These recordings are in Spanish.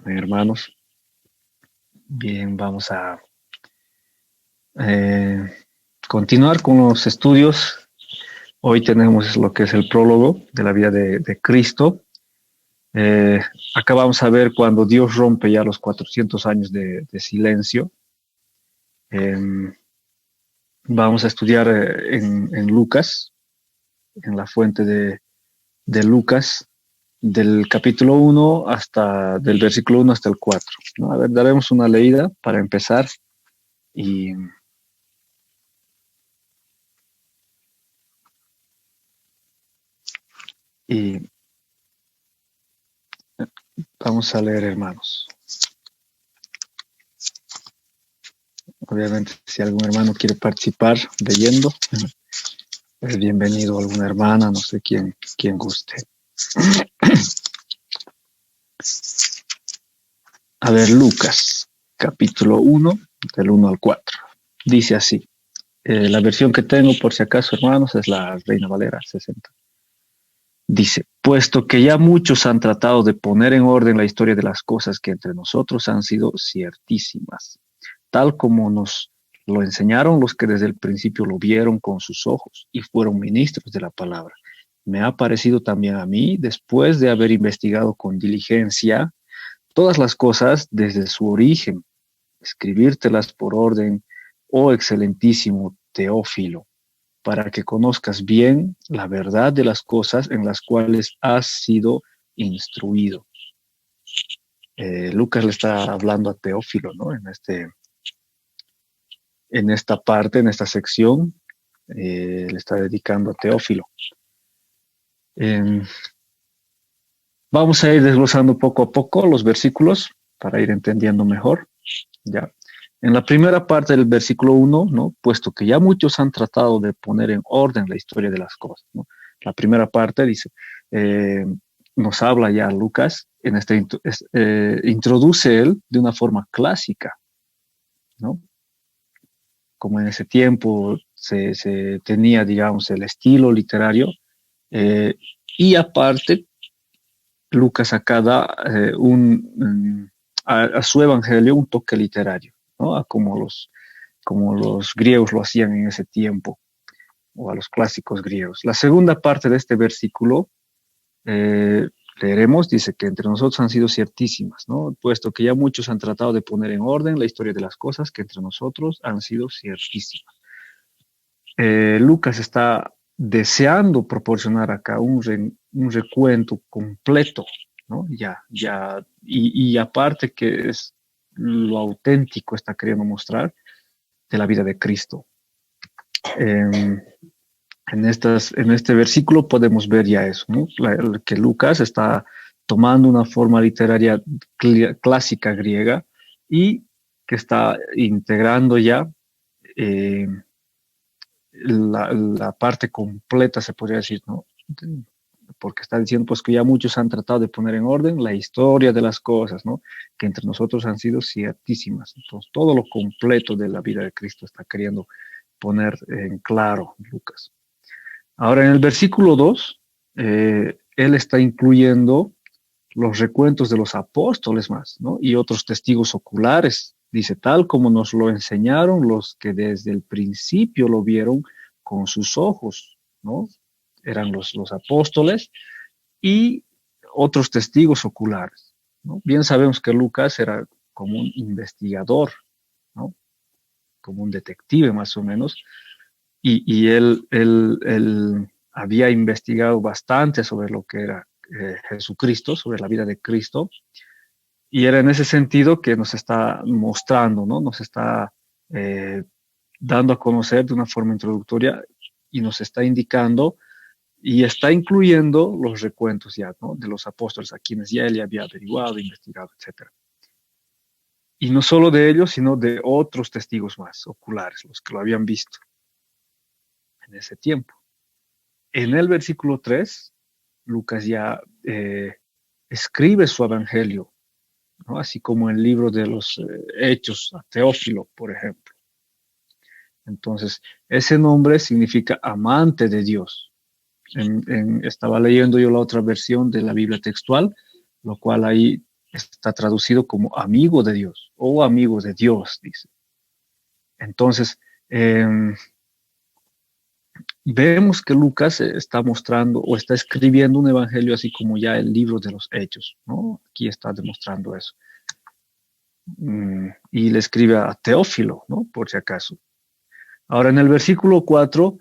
Hermanos. Bien, vamos a eh, continuar con los estudios. Hoy tenemos lo que es el prólogo de la vida de Cristo. Eh, Acá vamos a ver cuando Dios rompe ya los 400 años de silencio. Eh, Vamos a estudiar en Lucas, en la fuente de Lucas, del capítulo 1 hasta, del versículo 1 hasta el 4, ¿no? A ver, daremos una leída para empezar y y vamos a leer, hermanos. Obviamente, si algún hermano quiere participar leyendo, es bienvenido. Alguna hermana, no sé quién guste. A ver, Lucas, capítulo 1, del 1 al 4. Dice así. La versión que tengo, por si acaso, hermanos, es la Reina Valera 60. Dice, puesto que ya muchos han tratado de poner en orden la historia de las cosas que entre nosotros han sido ciertísimas, tal como nos lo enseñaron los que desde el principio lo vieron con sus ojos y fueron ministros de la palabra. Me ha parecido también a mí, después de haber investigado con diligencia todas las cosas desde su origen, escribírtelas por orden, oh excelentísimo Teófilo, para que conozcas bien la verdad de las cosas en las cuales has sido instruido. Lucas le está hablando a Teófilo, ¿no? En esta parte, en esta sección, le está dedicando a Teófilo. Eh, Vamos a ir desglosando poco a poco los versículos para ir entendiendo mejor. Ya. En la primera parte del versículo 1, ¿no? Puesto que ya muchos han tratado de poner en orden la historia de las cosas, ¿no? La primera parte dice, eh, nos habla ya Lucas, introduce él de una forma clásica, ¿no? Como en ese tiempo se tenía, digamos, el estilo literario, eh, y aparte, Lucas acá da a su evangelio un toque literario, ¿no? Como los griegos lo hacían en ese tiempo, o a los clásicos griegos. La segunda parte de este versículo, eh, leeremos, dice que entre nosotros han sido ciertísimas, ¿no? Puesto que ya muchos han tratado de poner en orden la historia de las cosas que entre nosotros han sido ciertísimas. Lucas está deseando proporcionar acá un recuento completo, ¿no? Y aparte que es lo auténtico está queriendo mostrar de la vida de Cristo. En este versículo podemos ver ya eso, ¿no? Que Lucas está tomando una forma literaria clásica griega y que está integrando ya eh, la parte completa, se podría decir, ¿no? Porque está diciendo pues que ya muchos han tratado de poner en orden la historia de las cosas, ¿no? Que entre nosotros han sido ciertísimas. Entonces, todo lo completo de la vida de Cristo está queriendo poner en claro Lucas. Ahora, en el versículo 2, él está incluyendo los recuentos de los apóstoles más, ¿no? Y otros testigos oculares. Dice, tal como nos lo enseñaron los que desde el principio lo vieron con sus ojos, ¿no? Eran los apóstoles y otros testigos oculares, ¿no? Bien sabemos que Lucas era como un investigador, ¿no? Como un detective más o menos, y él había investigado bastante sobre lo que era Jesucristo, sobre la vida de Cristo, y era en ese sentido que nos está mostrando, ¿no? Nos está eh, dando a conocer de una forma introductoria y nos está indicando y está incluyendo los recuentos ya, ¿no? De los apóstoles a quienes ya él había averiguado, investigado, etc. Y no solo de ellos, sino de otros testigos más oculares, los que lo habían visto en ese tiempo. En el versículo 3, Lucas ya escribe su evangelio, ¿no? Así como el libro de los Hechos a Teófilo, por ejemplo. Entonces, ese nombre significa amante de Dios. Estaba leyendo yo la otra versión de la Biblia textual, lo cual ahí está traducido como amigo de Dios o amigo de Dios, dice. Entonces, vemos que Lucas está mostrando o está escribiendo un evangelio así como ya el libro de los Hechos, ¿no? Aquí está demostrando eso. Y le escribe a Teófilo, ¿no? Por si acaso. Ahora, en el versículo 4,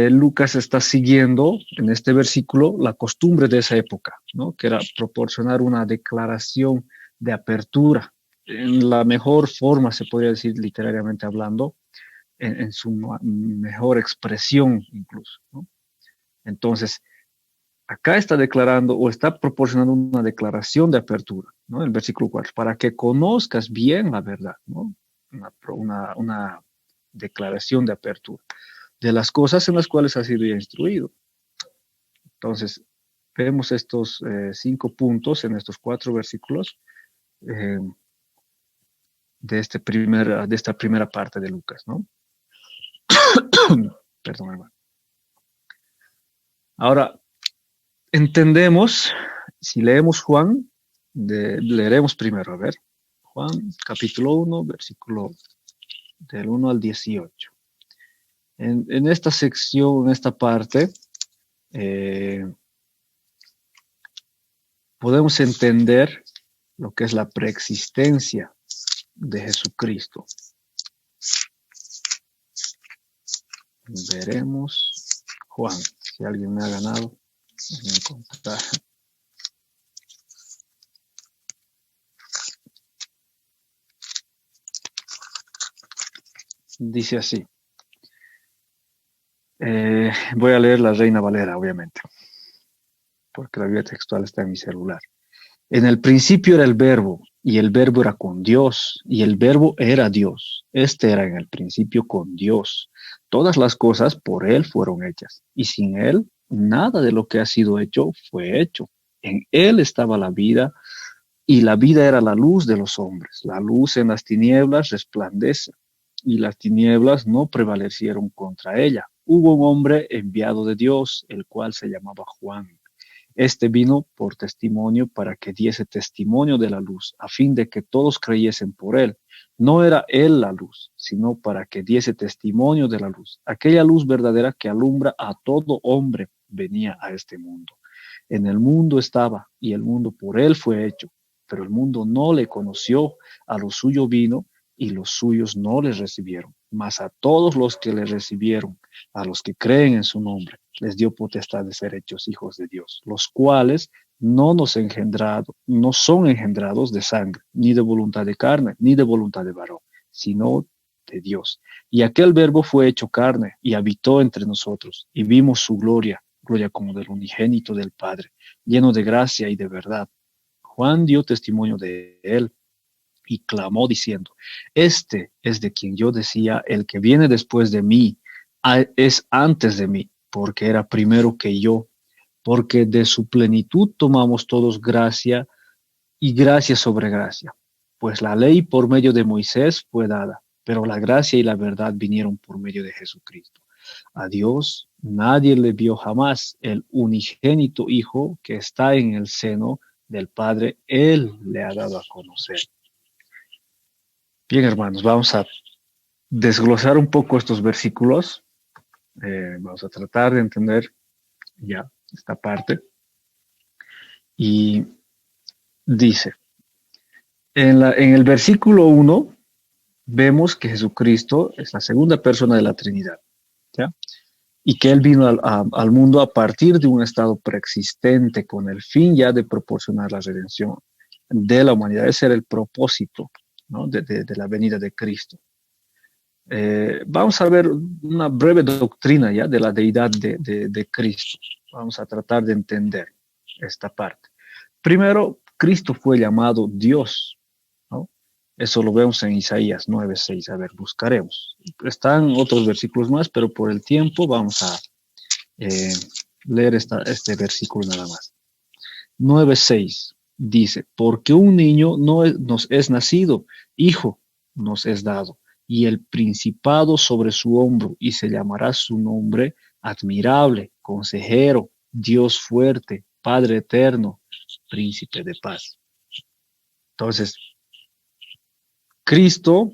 Lucas está siguiendo en este versículo la costumbre de esa época, ¿no? Que era proporcionar una declaración de apertura en la mejor forma, se podría decir literariamente hablando, en su mejor expresión incluso, ¿no? Entonces, acá está declarando o está proporcionando una declaración de apertura, ¿no? El versículo 4, para que conozcas bien la verdad, ¿no? Una declaración de apertura de las cosas en las cuales has sido instruido. Entonces, vemos estos 5 puntos en estos 4 versículos eh, de esta primera parte de Lucas, ¿no? Perdón, hermano. Ahora, entendemos, si leemos Juan, leeremos primero, a ver, Juan capítulo 1, versículo del 1 al 18. En esta sección, en esta parte, podemos entender lo que es la preexistencia de Jesucristo. Veremos Juan, si alguien me ha ganado, voy a encontrar. Dice así. Voy a leer la Reina Valera, obviamente, porque la Biblia textual está en mi celular. En el principio era el Verbo, y el Verbo era con Dios, y el Verbo era Dios. Este era en el principio con Dios. Todas las cosas por Él fueron hechas, y sin Él nada de lo que ha sido hecho fue hecho. En Él estaba la vida, y la vida era la luz de los hombres. La luz en las tinieblas resplandece, y las tinieblas no prevalecieron contra ella. Hubo un hombre enviado de Dios, el cual se llamaba Juan. Este vino por testimonio para que diese testimonio de la luz, a fin de que todos creyesen por él. No era él la luz, sino para que diese testimonio de la luz. Aquella luz verdadera que alumbra a todo hombre venía a este mundo. En el mundo estaba, y el mundo por él fue hecho, pero el mundo no le conoció. A lo suyo vino, y los suyos no les recibieron. Mas a todos los que le recibieron, a los que creen en su nombre, les dio potestad de ser hechos hijos de Dios, los cuales no son engendrados de sangre, ni de voluntad de carne, ni de voluntad de varón, sino de Dios. Y aquel verbo fue hecho carne y habitó entre nosotros, y vimos su gloria, gloria como del unigénito del Padre, lleno de gracia y de verdad. Juan dio testimonio de él y clamó diciendo: Este es de quien yo decía, el que viene después de mí es antes de mí, porque era primero que yo, porque de su plenitud tomamos todos gracia y gracia sobre gracia. Pues la ley por medio de Moisés fue dada, pero la gracia y la verdad vinieron por medio de Jesucristo. A Dios nadie le vio jamás. El unigénito Hijo que está en el seno del Padre, Él le ha dado a conocer. Bien, hermanos, vamos a desglosar un poco estos versículos. Vamos a tratar de entender ya esta parte. Y dice, en el versículo 1 vemos que Jesucristo es la segunda persona de la Trinidad, ¿ya? Y que Él vino al mundo a partir de un estado preexistente con el fin ya de proporcionar la redención de la humanidad. Ese era el propósito, ¿no? de la venida de Cristo. Vamos a ver una breve doctrina ya de la deidad de Cristo. Vamos a tratar de entender esta parte. Primero, Cristo fue llamado Dios, ¿no? Eso lo vemos en Isaías 9:6. A ver, buscaremos. Están otros versículos más, pero por el tiempo vamos a leer este versículo nada más. 9:6 dice: Porque un niño nos es nacido, hijo nos es dado, y el principado sobre su hombro, y se llamará su nombre admirable, consejero, Dios fuerte, Padre eterno, príncipe de paz. Entonces, Cristo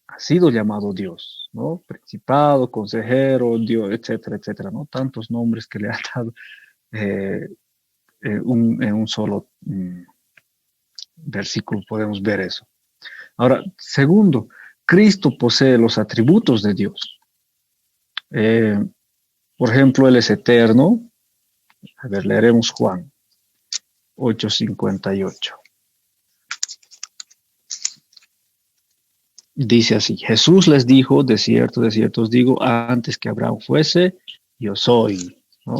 ha sido llamado Dios, ¿no? Principado, consejero, Dios, etcétera, etcétera, ¿no? Tantos nombres que le ha dado eh, en un solo versículo podemos ver eso. Ahora, segundo, Cristo posee los atributos de Dios. Eh, por ejemplo, Él es eterno. A ver, leeremos Juan 8:58. Dice así, Jesús les dijo, de cierto os digo, antes que Abraham fuese, yo soy, ¿no?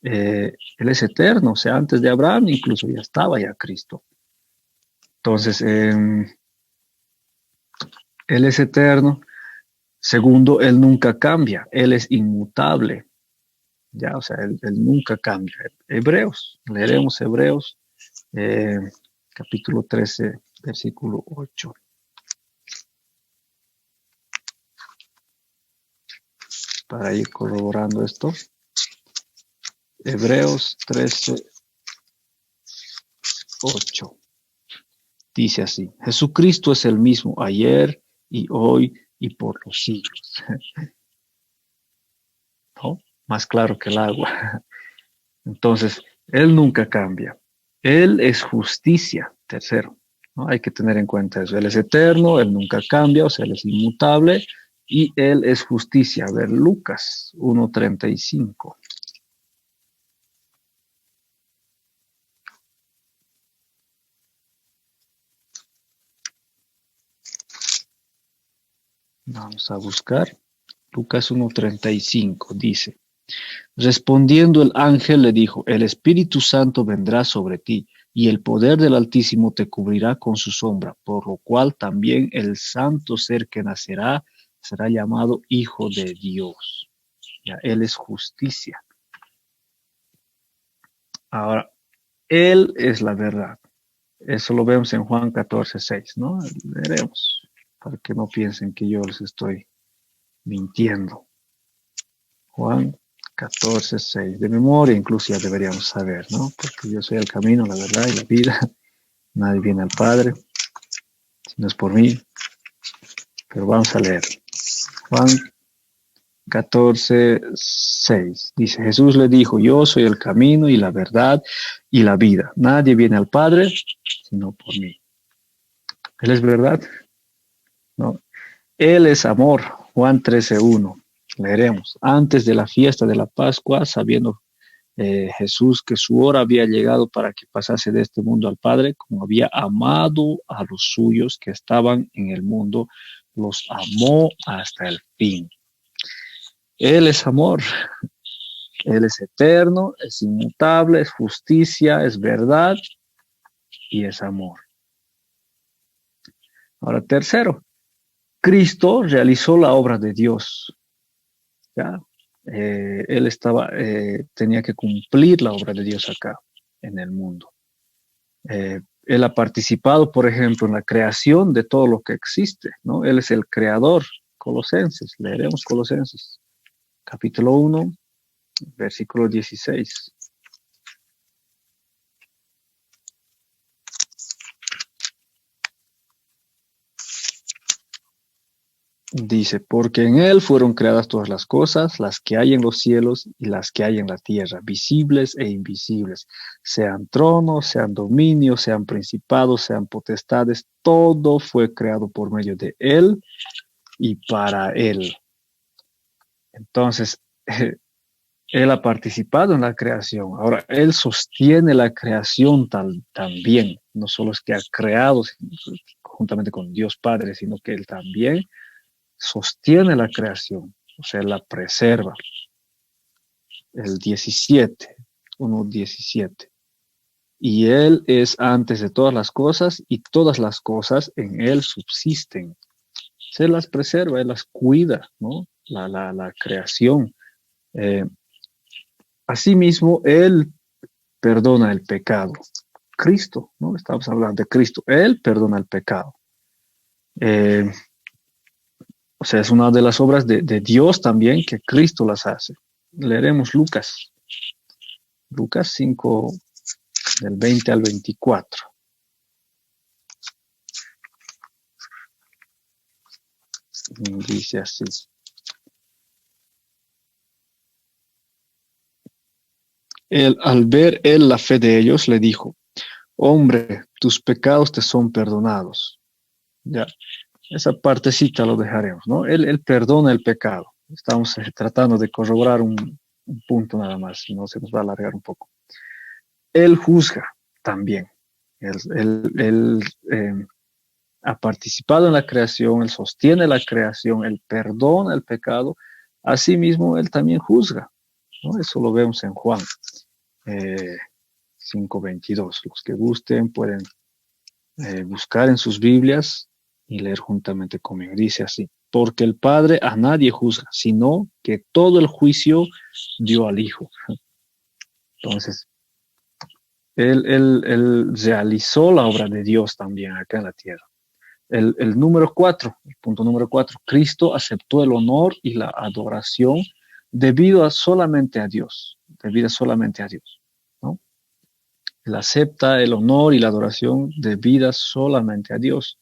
Él es eterno, o sea, antes de Abraham incluso ya estaba ya Cristo. Entonces, Él es eterno. Segundo, Él nunca cambia, Él es inmutable, ya, o sea, él nunca cambia. Hebreos, leeremos Hebreos, eh, capítulo 13, versículo 8. Para ir corroborando esto. Hebreos 13, 8. Dice así, Jesucristo es el mismo ayer y hoy y por los siglos. ¿No? Más claro que el agua. Entonces, Él nunca cambia. Él es justicia. Tercero, ¿no? Hay que tener en cuenta eso. Él es eterno, Él nunca cambia, o sea, Él es inmutable y Él es justicia. A ver, Lucas 1:35. Vamos a buscar. Lucas 1:35 dice, respondiendo el ángel le dijo, el Espíritu Santo vendrá sobre ti y el poder del Altísimo te cubrirá con su sombra, por lo cual también el santo ser que nacerá será llamado Hijo de Dios. Ya, Él es justicia. Ahora, Él es la verdad. Eso lo vemos en Juan 14:6, ¿no? Veremos, para que no piensen que yo les estoy mintiendo. Juan 14:6. De memoria incluso ya deberíamos saber, ¿no? Porque yo soy el camino, la verdad y la vida. Nadie viene al Padre, si no es por mí. Pero vamos a leer. Juan 14:6. Dice, Jesús le dijo, yo soy el camino y la verdad y la vida. Nadie viene al Padre sino por mí. Él es verdad, ¿no? Él es amor. Juan 13:1. Leeremos. Antes de la fiesta de la Pascua, sabiendo Jesús que su hora había llegado para que pasase de este mundo al Padre, como había amado a los suyos que estaban en el mundo, los amó hasta el fin. Él es amor, Él es eterno, es inmutable, es justicia, es verdad y es amor. Ahora, tercero, Cristo realizó la obra de Dios. ¿Ya? Él tenía que cumplir la obra de Dios acá en el mundo. Él ha participado, por ejemplo, en la creación de todo lo que existe, ¿no? Él es el creador. Colosenses, leeremos Colosenses, capítulo 1, versículo 16. Dice, porque en Él fueron creadas todas las cosas, las que hay en los cielos y las que hay en la tierra, visibles e invisibles, sean tronos, sean dominios, sean principados, sean potestades, todo fue creado por medio de Él y para Él. Entonces, Él ha participado en la creación. Ahora, Él sostiene la creación también. No solo es que ha creado juntamente con Dios Padre, sino que Él también sostiene la creación, o sea, la preserva. El 17, 1:17. Y Él es antes de todas las cosas y todas las cosas en Él subsisten. Se las preserva, Él las cuida, ¿no? La creación. Asimismo, Él perdona el pecado. Cristo, ¿no? Estamos hablando de Cristo. Él perdona el pecado. Eh, o sea, es una de las obras de Dios también que Cristo las hace. Leeremos Lucas 5, del 20 al 24. Dice así. Al ver él la fe de ellos, le dijo, hombre, tus pecados te son perdonados. Ya, esa partecita lo dejaremos, ¿no? Él perdona el pecado. Estamos tratando de corroborar un punto nada más, no se nos va a alargar un poco. Él juzga también. Él ha participado en la creación, él sostiene la creación, él perdona el pecado. Asimismo, él también juzga, ¿no? Eso lo vemos en Juan 5:22. Los que gusten pueden buscar en sus Biblias y leer juntamente conmigo. Dice así, porque el Padre a nadie juzga, sino que todo el juicio dio al Hijo. Entonces, él realizó la obra de Dios también acá en la tierra. El número 4, el punto número 4, Cristo aceptó el honor y la adoración debido a solamente a Dios, ¿no? Él acepta el honor y la adoración debida solamente a Dios,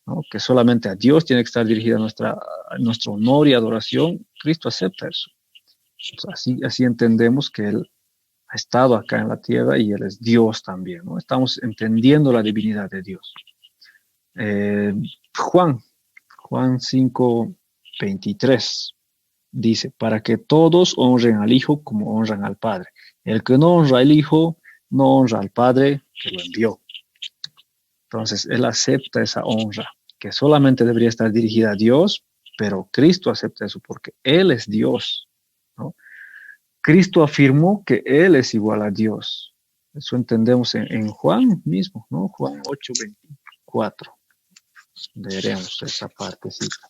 ¿no? Que solamente a Dios tiene que estar dirigida nuestro honor y adoración. Cristo acepta eso. Entonces, así entendemos que Él ha estado acá en la tierra y Él es Dios también, ¿no? Estamos entendiendo la divinidad de Dios. Eh, Juan 5:23 dice, para que todos honren al Hijo como honran al Padre. El que no honra al Hijo, no honra al Padre que lo envió. Entonces, Él acepta esa honra, que solamente debería estar dirigida a Dios, pero Cristo acepta eso porque Él es Dios, ¿no? Cristo afirmó que Él es igual a Dios. Eso entendemos en Juan mismo, ¿no? Juan 8:24. Leeremos esa partecita,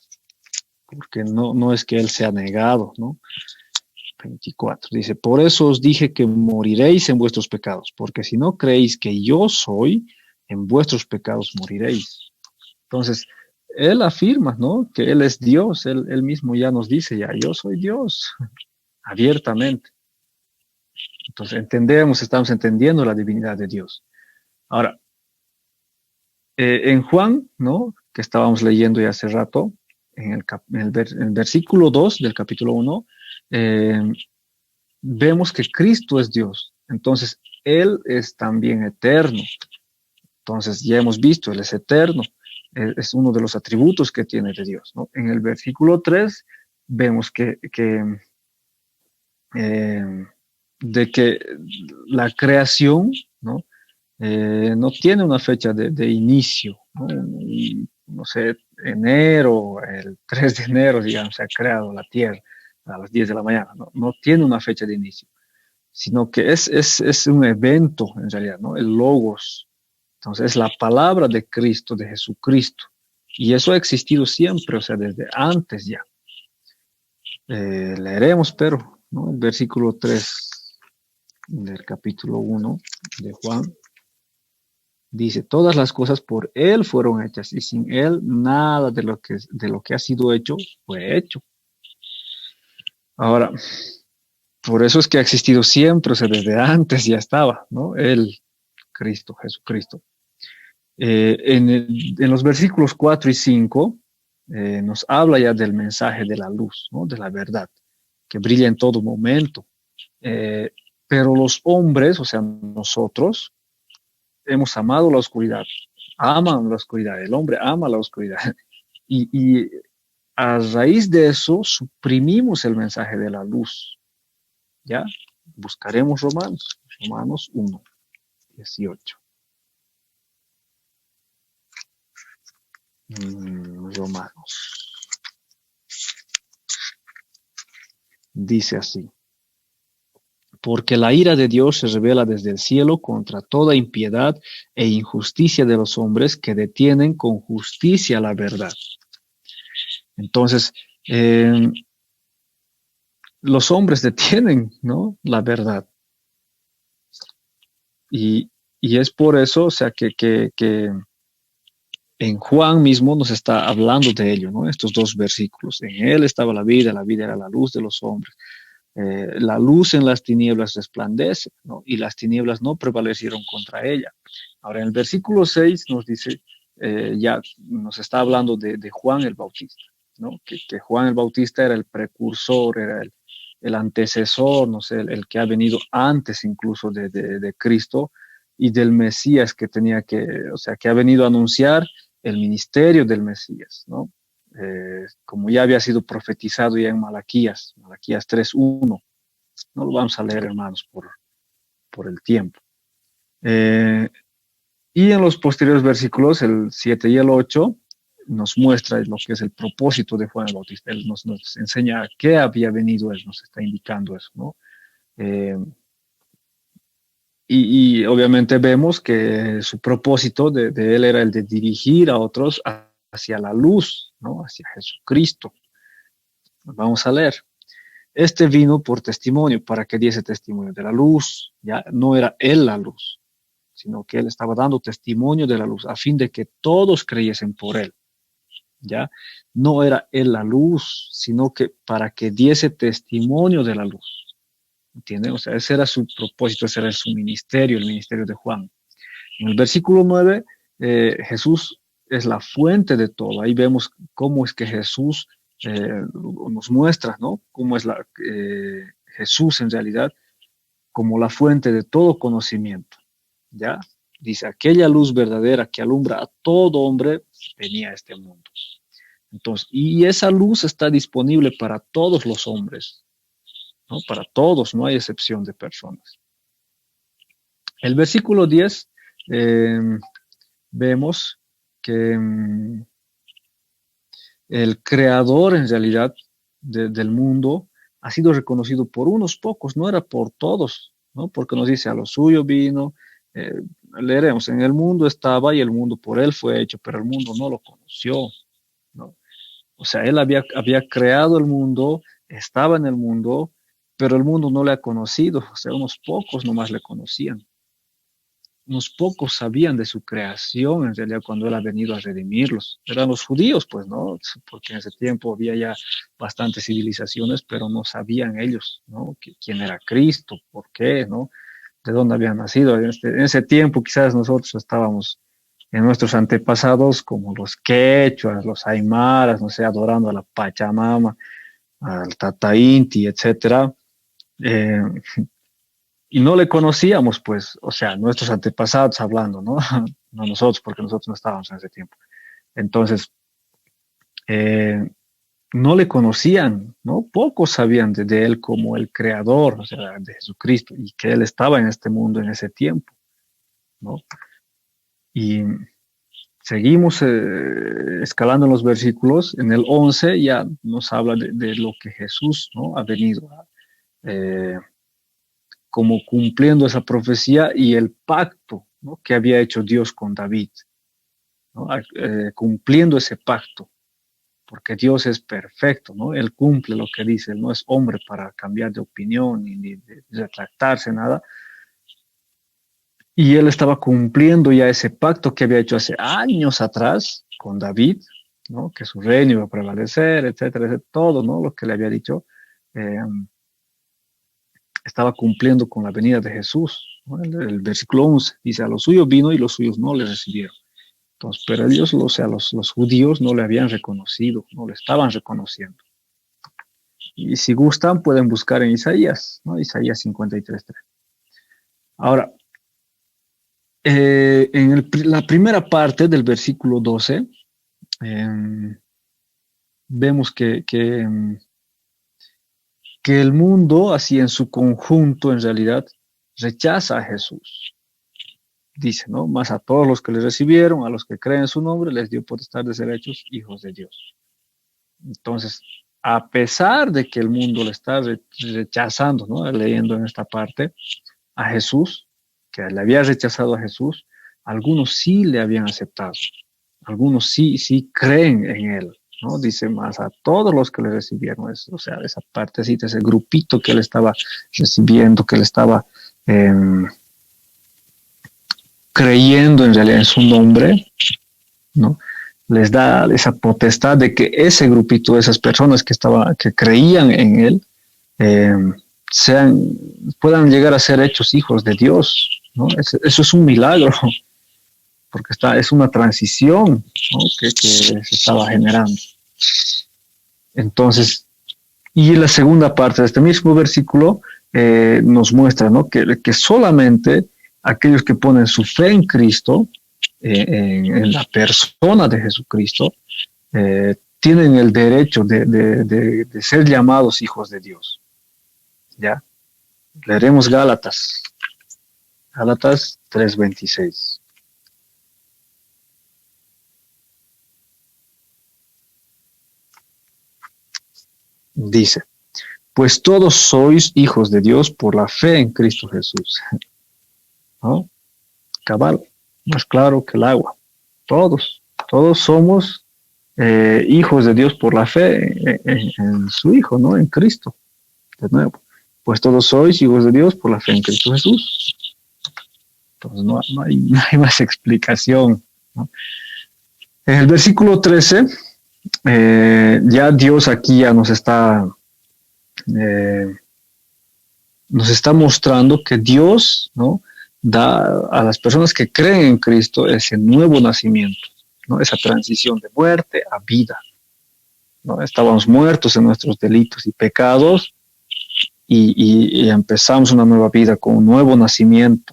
porque no es que Él sea negado, ¿no? 24. Dice, por eso os dije que moriréis en vuestros pecados, porque si no creéis que yo soy, en vuestros pecados moriréis. Entonces, Él afirma, ¿no? Que Él es Dios, Él mismo ya nos dice, ya, yo soy Dios, abiertamente. Entonces, estamos entendiendo la divinidad de Dios. Ahora, en Juan, ¿no? Que estábamos leyendo ya hace rato, en el versículo 2 del capítulo 1, vemos que Cristo es Dios. Entonces, Él es también eterno. Entonces, ya hemos visto, Él es eterno. Es uno de los atributos que tiene de Dios, ¿no? En el versículo 3 vemos eh, de que la creación, ¿no? No tiene una fecha de inicio, ¿no? No sé, enero, el 3 de enero, digamos, se ha creado la Tierra a las 10 de la mañana, ¿no? No tiene una fecha de inicio, sino que es un evento en realidad, ¿no? El logos. Entonces, es la palabra de Cristo, de Jesucristo. Y eso ha existido siempre, o sea, desde antes ya. Leeremos, pero, ¿no? El versículo 3 del capítulo 1 de Juan. Dice, todas las cosas por Él fueron hechas y sin Él nada de lo que ha sido hecho fue hecho. Ahora, por eso es que ha existido siempre, o sea, desde antes ya estaba, ¿no? Él, Cristo, Jesucristo. En los versículos 4 y 5 nos habla ya del mensaje de la luz, ¿no? De la verdad, que brilla en todo momento. Eh, pero los hombres, o sea, nosotros, hemos amado la oscuridad, aman la oscuridad, el hombre ama la oscuridad. Y a raíz de eso suprimimos el mensaje de la luz. ¿Ya? Buscaremos Romanos 1:18. Romanos. Dice así. Porque la ira de Dios se revela desde el cielo contra toda impiedad e injusticia de los hombres que detienen con justicia la verdad. Entonces, los hombres detienen, ¿no? La verdad. Y es por eso, o sea, que en Juan mismo nos está hablando de ello, ¿no? Estos dos versículos. En él estaba la vida era la luz de los hombres. La luz en las tinieblas resplandece, ¿no? Y las tinieblas no prevalecieron contra ella. Ahora, en el versículo 6 nos dice, ya nos está hablando de Juan el Bautista. ¿no? Que Juan el Bautista era el precursor, era el antecesor, no sé, el que ha venido antes incluso de Cristo y del Mesías que tenía que, o sea, que ha venido a anunciar el ministerio del Mesías, ¿no? Como ya había sido profetizado ya en Malaquías 3:1. No lo vamos a leer, hermanos, por el tiempo. Y en los posteriores versículos, el 7 y el 8, nos muestra lo que es el propósito de Juan el Bautista. Él nos enseña a qué había venido, él nos está indicando eso, ¿no? Eh, y obviamente vemos que su propósito de él era el de dirigir a otros hacia la luz, ¿no? Hacia Jesucristo. Vamos a leer. Este vino por testimonio, para que diese testimonio de la luz. Ya no era él la luz, sino que él estaba dando testimonio de la luz, a fin de que todos creyesen por él. ¿Ya? No era él la luz, sino que para que diese testimonio de la luz. ¿Entienden? O sea, ese era su propósito, ese era su ministerio, el ministerio de Juan. En el versículo 9, Jesús es la fuente de todo. Ahí vemos cómo es que Jesús nos muestra, ¿no? Cómo es Jesús en realidad como la fuente de todo conocimiento. ¿Ya? Dice, aquella luz verdadera que alumbra a todo hombre venía a este mundo. Entonces, y esa luz está disponible para todos los hombres, ¿no? Para todos, no hay excepción de personas. El versículo 10, vemos que el creador en realidad del mundo ha sido reconocido por unos pocos, no era por todos, ¿no? Porque nos dice, a lo suyo vino, leeremos, en el mundo estaba y el mundo por él fue hecho, pero el mundo no lo conoció, ¿no? O sea, él había creado el mundo, estaba en el mundo, pero el mundo no le ha conocido. O sea, unos pocos nomás le conocían. Unos pocos sabían de su creación, en realidad, cuando él ha venido a redimirlos. Eran los judíos, pues, ¿no? Porque en ese tiempo había ya bastantes civilizaciones, pero no sabían ellos, ¿no? ¿Quién era Cristo? ¿Por qué? ¿No? ¿De dónde había nacido? En ese tiempo quizás nosotros estábamos en nuestros antepasados como los quechuas, los aymaras, no sé, adorando a la Pachamama, al Tata Inti, etcétera, eh, y no le conocíamos, pues, o sea, nuestros antepasados hablando, ¿no? No nosotros, porque nosotros no estábamos en ese tiempo. Entonces, eh, no le conocían, ¿no? Pocos sabían de él como el creador, o sea, de Jesucristo, y que él estaba en este mundo en ese tiempo, ¿no? Y seguimos escalando en los versículos. En el 11 ya nos habla de lo que Jesús, ¿no? Ha venido como cumpliendo esa profecía y el pacto, ¿no? Que había hecho Dios con David, ¿no? Cumpliendo ese pacto, porque Dios es perfecto, ¿no? Él cumple lo que dice, Él no es hombre para cambiar de opinión ni de retractarse, nada. Y él estaba cumpliendo ya ese pacto que había hecho hace años atrás con David, ¿no? Que su reino iba a prevalecer, etcétera, etcétera, todo, ¿no? Lo que le había dicho, eh, estaba cumpliendo con la venida de Jesús, ¿no? El versículo 11 dice, a los suyos vino y los suyos no le recibieron. Entonces, pero ellos, o sea, los judíos no le habían reconocido, no le estaban reconociendo. Y si gustan, pueden buscar en Isaías, ¿no? Isaías 53:3. Ahora, la primera parte del versículo 12, vemos que el mundo, así en su conjunto, en realidad, rechaza a Jesús. Dice, ¿no? Más a todos los que le recibieron, a los que creen en su nombre, les dio potestad de ser hechos hijos de Dios. Entonces, a pesar de que el mundo le está rechazando, ¿no? Leyendo en esta parte, a Jesús, que le había rechazado a Jesús, algunos sí le habían aceptado, algunos sí creen en él, ¿no? Dice más a todos los que le recibieron, o sea, esa partecita, ese grupito que él estaba recibiendo, que él estaba creyendo en realidad en su nombre, ¿no? Les da esa potestad de que ese grupito, esas personas que creían en él, puedan llegar a ser hechos hijos de Dios, ¿no? Eso es un milagro, porque es una transición, ¿no? que se estaba generando. Entonces, y la segunda parte de este mismo versículo nos muestra, ¿no?, que solamente aquellos que ponen su fe en Cristo, en la persona de Jesucristo, tienen el derecho de ser llamados hijos de Dios. ¿Ya? Leeremos Gálatas 3:26. Dice, pues todos sois hijos de Dios por la fe en Cristo Jesús. ¿No? Cabal, más claro que el agua. Todos somos hijos de Dios por la fe en su Hijo, ¿no? En Cristo. De nuevo, pues todos sois hijos de Dios por la fe en Cristo Jesús. Entonces no hay más explicación, ¿no? En el versículo 13, ya Dios aquí ya nos está mostrando que Dios, ¿no?, da a las personas que creen en Cristo ese nuevo nacimiento, ¿no?, esa transición de muerte a vida, ¿no? Estábamos muertos en nuestros delitos y pecados y empezamos una nueva vida con un nuevo nacimiento.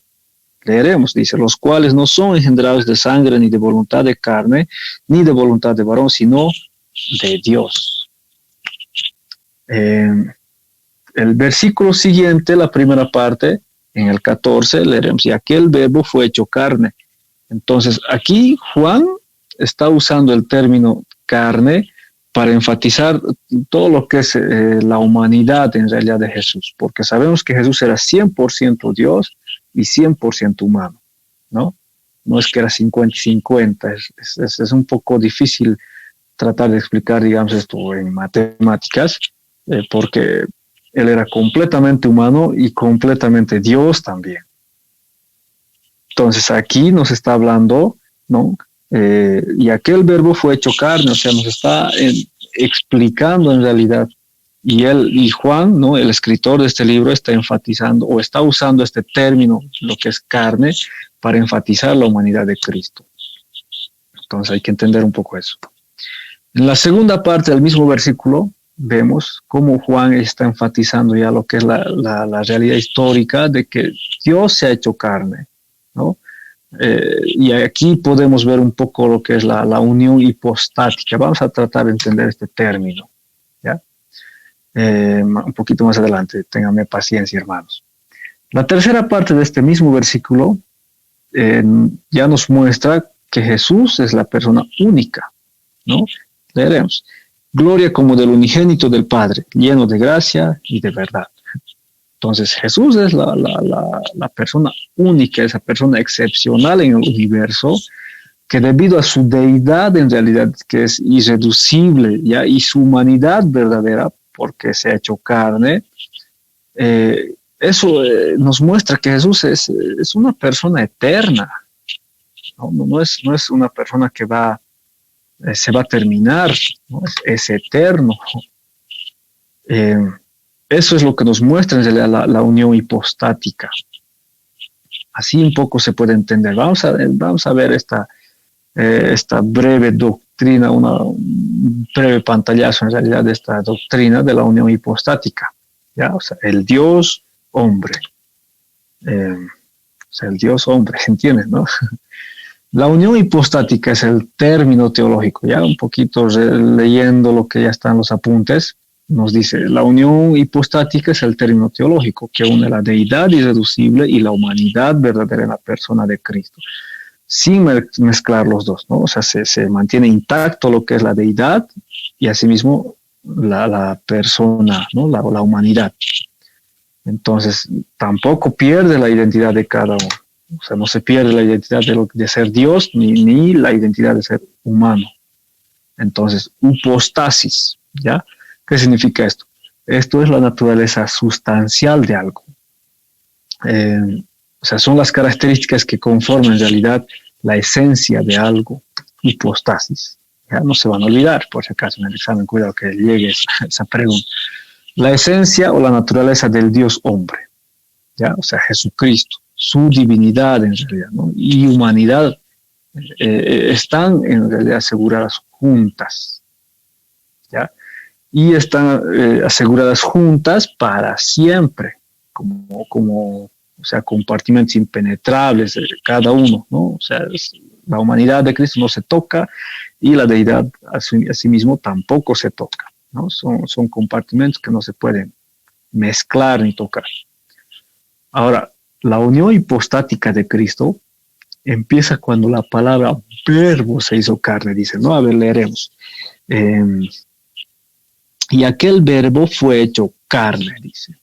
Leeremos, dice, los cuales no son engendrados de sangre, ni de voluntad de carne, ni de voluntad de varón, sino de Dios. El versículo siguiente, la primera parte, en el 14, leeremos, y aquel verbo fue hecho carne. Entonces, aquí Juan está usando el término carne para enfatizar todo lo que es la humanidad en realidad de Jesús, porque sabemos que Jesús era 100% Dios y 100% humano, ¿no? No es que era 50 y 50, es un poco difícil tratar de explicar, digamos, esto en matemáticas, porque él era completamente humano y completamente Dios también. Entonces aquí nos está hablando, ¿no? Y aquel verbo fue hecho carne, o sea, nos está explicando en realidad. Y Juan, ¿no?, el escritor de este libro, está enfatizando o está usando este término, lo que es carne, para enfatizar la humanidad de Cristo. Entonces hay que entender un poco eso. En la segunda parte del mismo versículo, vemos cómo Juan está enfatizando ya lo que es la realidad histórica de que Dios se ha hecho carne, ¿no? Y aquí podemos ver un poco lo que es la unión hipostática. Vamos a tratar de entender este término, ¿ya? Un poquito más adelante, ténganme paciencia, hermanos. La tercera parte de este mismo versículo ya nos muestra que Jesús es la persona única, ¿no? Leeremos, gloria como del unigénito del Padre, lleno de gracia y de verdad. Entonces Jesús es la persona única, esa persona excepcional en el universo, que debido a su deidad en realidad, que es irreducible, ¿ya?, y su humanidad verdadera, porque se ha hecho carne, eso nos muestra que Jesús es una persona eterna, no es una persona que se va a terminar, ¿no? Es eterno. Eso es lo que nos muestra en realidad la unión hipostática. Así un poco se puede entender. Vamos a ver esta breve doctrina, un breve pantallazo en realidad de esta doctrina de la unión hipostática, ¿ya? O sea, el Dios hombre. O sea, el Dios hombre, ¿entiendes, no? La unión hipostática es el término teológico, ya un poquito leyendo lo que ya está en los apuntes, nos dice, la unión hipostática es el término teológico que une la deidad irreducible y la humanidad verdadera en la persona de Cristo, sin mezclar los dos, ¿no? O sea, se mantiene intacto lo que es la deidad y asimismo la persona, ¿no?, la humanidad. Entonces, tampoco pierde la identidad de cada uno. O sea, no se pierde la identidad de ser Dios ni la identidad de ser humano. Entonces, hipostasis, ¿ya? ¿Qué significa esto? Esto es la naturaleza sustancial de algo. O sea, son las características que conforman en realidad la esencia de algo, hipostasis. Ya no se van a olvidar, por si acaso en el examen, cuidado que llegue esa pregunta. La esencia o la naturaleza del Dios hombre, ¿ya? O sea, Jesucristo, su divinidad en realidad, ¿no?, y humanidad están en realidad aseguradas juntas, ¿ya? y están aseguradas juntas para siempre, o sea, compartimentos impenetrables, cada uno, ¿no? O sea, la humanidad de Cristo no se toca y la deidad a sí mismo tampoco se toca, ¿no? Son compartimentos que no se pueden mezclar ni tocar. Ahora, la unión hipostática de Cristo empieza cuando la palabra verbo se hizo carne, dice, ¿no? A ver, leeremos. Y aquel verbo fue hecho carne, dice.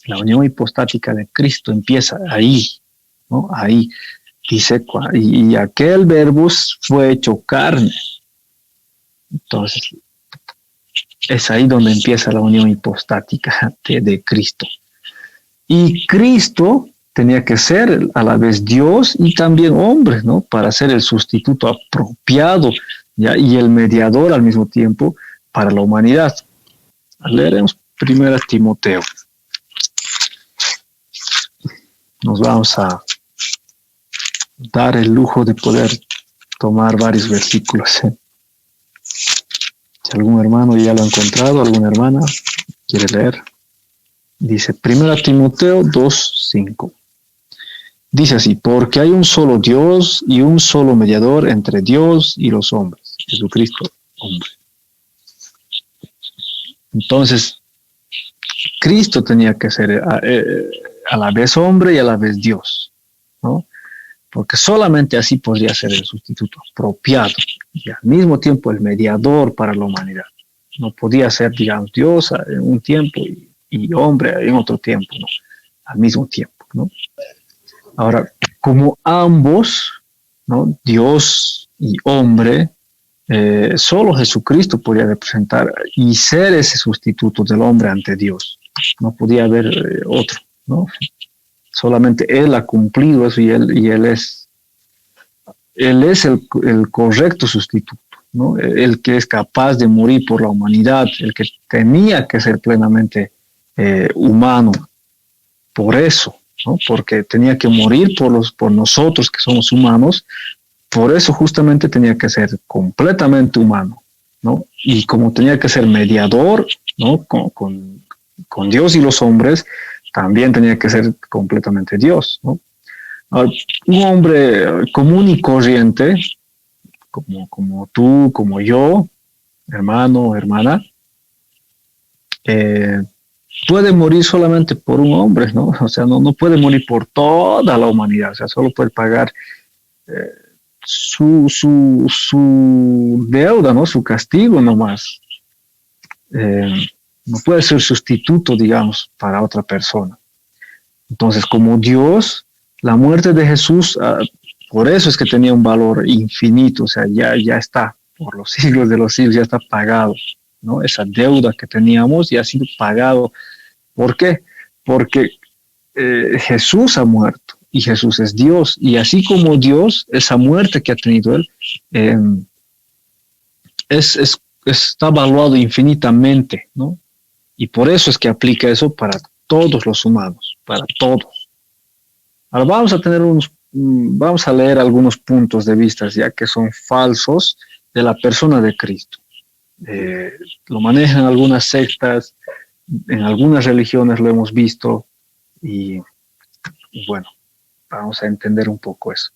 La unión hipostática de Cristo empieza ahí, ¿no? Ahí, dice, y aquel verbo fue hecho carne. Entonces, es ahí donde empieza la unión hipostática de Cristo. Y Cristo tenía que ser a la vez Dios y también hombre, ¿no? Para ser el sustituto apropiado, ¿ya? Y el mediador al mismo tiempo para la humanidad. Leeremos 1 Timoteo. Nos vamos a dar el lujo de poder tomar varios versículos. Si algún hermano ya lo ha encontrado, alguna hermana quiere leer. Dice 1 Timoteo 2:5. Dice así, porque hay un solo Dios y un solo mediador entre Dios y los hombres, Jesucristo, hombre. Entonces, Cristo tenía que ser a la vez hombre y a la vez Dios, ¿no? Porque solamente así podría ser el sustituto apropiado y al mismo tiempo el mediador para la humanidad. No podía ser, digamos, Dios en un tiempo y hombre en otro tiempo, ¿no? Al mismo tiempo, ¿no? Ahora, como ambos, ¿no? Dios y hombre, solo Jesucristo podía representar y ser ese sustituto del hombre ante Dios. No podía haber otro, ¿no? Solamente Él ha cumplido eso y Él es el correcto sustituto, ¿no? El que es capaz de morir por la humanidad, el que tenía que ser plenamente humano. Por eso, ¿no? Porque tenía que morir por nosotros que somos humanos. Por eso justamente tenía que ser completamente humano, ¿no? Y como tenía que ser mediador, ¿no? Con Dios y los hombres, también tenía que ser completamente Dios, ¿no? Ahora, un hombre común y corriente, como tú, como yo, hermano o hermana, puede morir solamente por un hombre, ¿no? O sea, no puede morir por toda la humanidad, o sea, solo puede pagar su deuda, ¿no? Su castigo nomás. No puede ser sustituto, digamos, para otra persona. Entonces, como Dios, la muerte de Jesús, por eso es que tenía un valor infinito, o sea, ya está, por los siglos de los siglos, ya está pagado, ¿no? Esa deuda que teníamos ya ha sido pagado. ¿Por qué? Porque Jesús ha muerto y Jesús es Dios, y así como Dios, esa muerte que ha tenido Él está valuado infinitamente, ¿no? Y por eso es que aplica eso para todos los humanos, para todos. Ahora vamos a leer algunos puntos de vista ya que son falsos de la persona de Cristo. Lo manejan algunas sectas, en algunas religiones lo hemos visto, y bueno, vamos a entender un poco eso.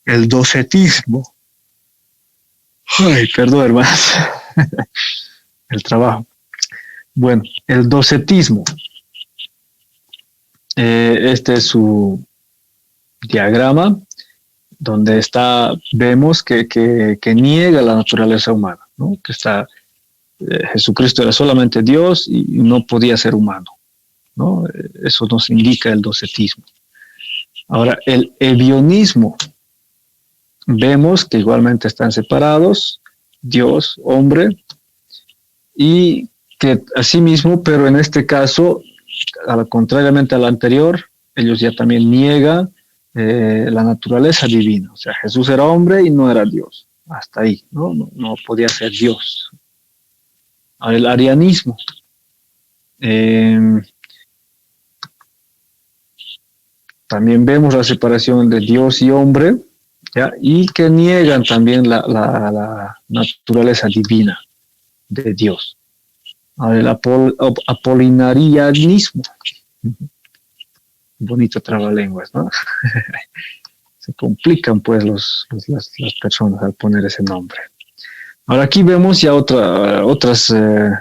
El docetismo. Ay, perdón, hermanos. El trabajo. Bueno, el docetismo. Este es su diagrama, donde vemos que niega la naturaleza humana, ¿no? Que Jesucristo era solamente Dios y no podía ser humano, ¿no? Eso nos indica el docetismo. Ahora, el ebionismo. Vemos que igualmente están separados, Dios, hombre, y que asimismo, pero en este caso, contrariamente al anterior, ellos ya también niegan la naturaleza divina. O sea, Jesús era hombre y no era Dios. Hasta ahí, no podía ser Dios. Ahora, el arianismo. También vemos la separación de Dios y hombre, ¿ya? Y que niegan también la naturaleza divina de Dios. Ahora, el apolinarianismo. Bonito trabalenguas, ¿no? Se complican pues las personas al poner ese nombre. Ahora aquí vemos ya otras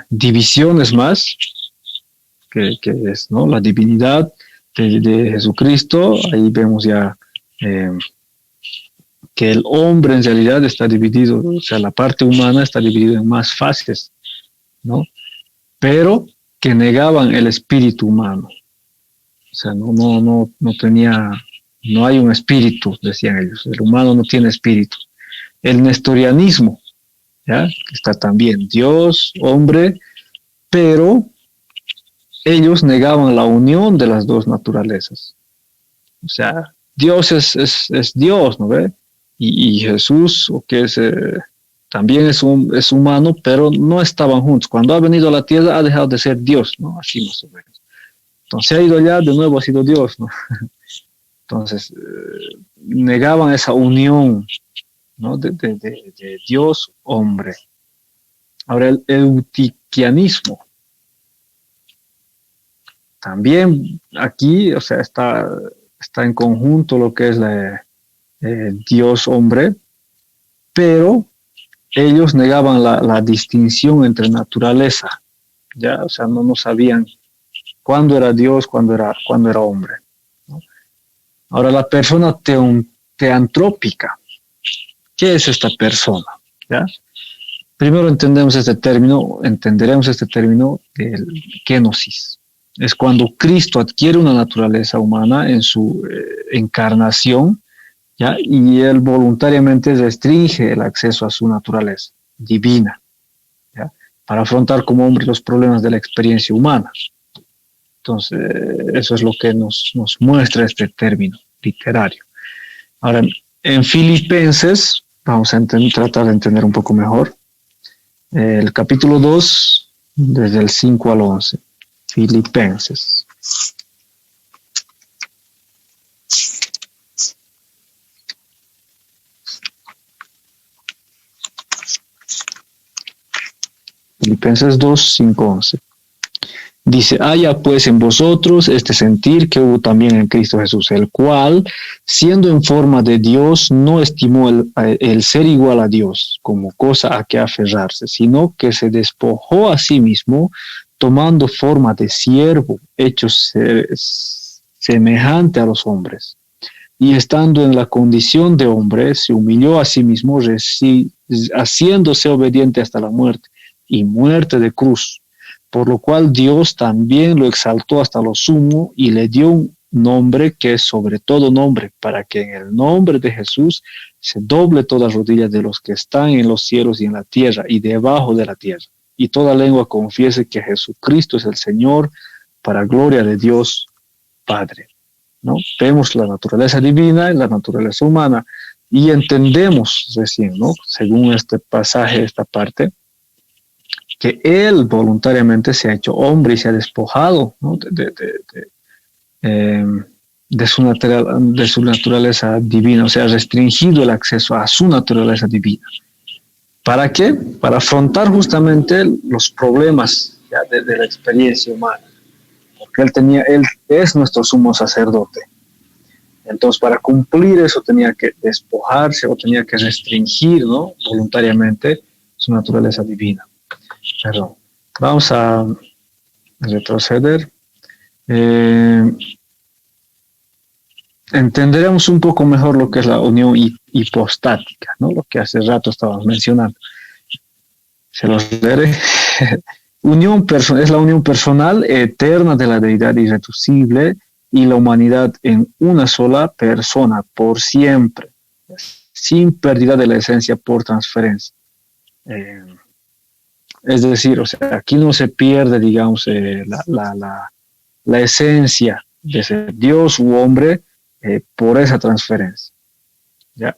divisiones más, que es, ¿no?, la divinidad de Jesucristo. Ahí vemos ya que el hombre en realidad está dividido, o sea, la parte humana está dividida en más fases, ¿no? Pero que negaban el espíritu humano. O sea, no tenía, no hay un espíritu, decían ellos. El humano no tiene espíritu. El nestorianismo, ¿ya?, que está también Dios, hombre, pero ellos negaban la unión de las dos naturalezas. O sea, Dios es Dios, ¿no ve? Y Jesús, o que es, también es humano, pero no estaban juntos. Cuando ha venido a la tierra ha dejado de ser Dios, ¿no? Así más o menos. Entonces ha ido allá, de nuevo ha sido Dios, ¿no? Entonces negaban esa unión, ¿no?, de Dios-hombre. Ahora el eutiquianismo. También aquí, o sea, está en conjunto lo que es Dios-hombre, pero ellos negaban la distinción entre naturaleza, ¿ya? O sea, no sabían cuándo era Dios, cuándo era hombre, ¿no? Ahora, la persona teantrópica, ¿qué es esta persona? ¿Ya? Primero entenderemos este término del kenosis. Es cuando Cristo adquiere una naturaleza humana en su encarnación, ¿ya?, y él voluntariamente restringe el acceso a su naturaleza divina, ¿ya?, para afrontar como hombre los problemas de la experiencia humana. Entonces, eso es lo que nos muestra este término literario. Ahora, en Filipenses, vamos a tratar de entender un poco mejor, el capítulo 2, desde el 5 al 11. Filipenses. Filipenses 2, 5, 11. Dice: haya pues en vosotros este sentir que hubo también en Cristo Jesús, el cual, siendo en forma de Dios, no estimó el ser igual a Dios como cosa a que aferrarse, sino que se despojó a sí mismo, tomando forma de siervo, hecho semejante a los hombres. Y estando en la condición de hombre, se humilló a sí mismo, haciéndose obediente hasta la muerte, y muerte de cruz. Por lo cual Dios también lo exaltó hasta lo sumo y le dio un nombre que es sobre todo nombre, para que en el nombre de Jesús se doble toda rodilla de los que están en los cielos y en la tierra y debajo de la tierra, y toda lengua confiese que Jesucristo es el Señor, para gloria de Dios Padre, ¿no? Vemos la naturaleza divina y la naturaleza humana y entendemos recién, ¿no?, según este pasaje, esta parte, que Él voluntariamente se ha hecho hombre y se ha despojado, ¿no?, de su naturaleza divina, o sea, ha restringido el acceso a su naturaleza divina. ¿Para qué? Para afrontar justamente los problemas, ya, de la experiencia humana, porque Él es nuestro sumo sacerdote. Entonces, para cumplir eso tenía que despojarse o tenía que restringir, ¿no?, voluntariamente su naturaleza divina. Perdón. Vamos a retroceder. Entenderemos un poco mejor lo que es la unión hipostática, ¿no?, lo que hace rato estábamos mencionando. Se los leeré. Es la unión personal eterna de la deidad irreducible y la humanidad en una sola persona por siempre, sin pérdida de la esencia por transferencia. Es decir, o sea, aquí no se pierde, digamos, la esencia de ser Dios u hombre por esa transferencia, ¿ya?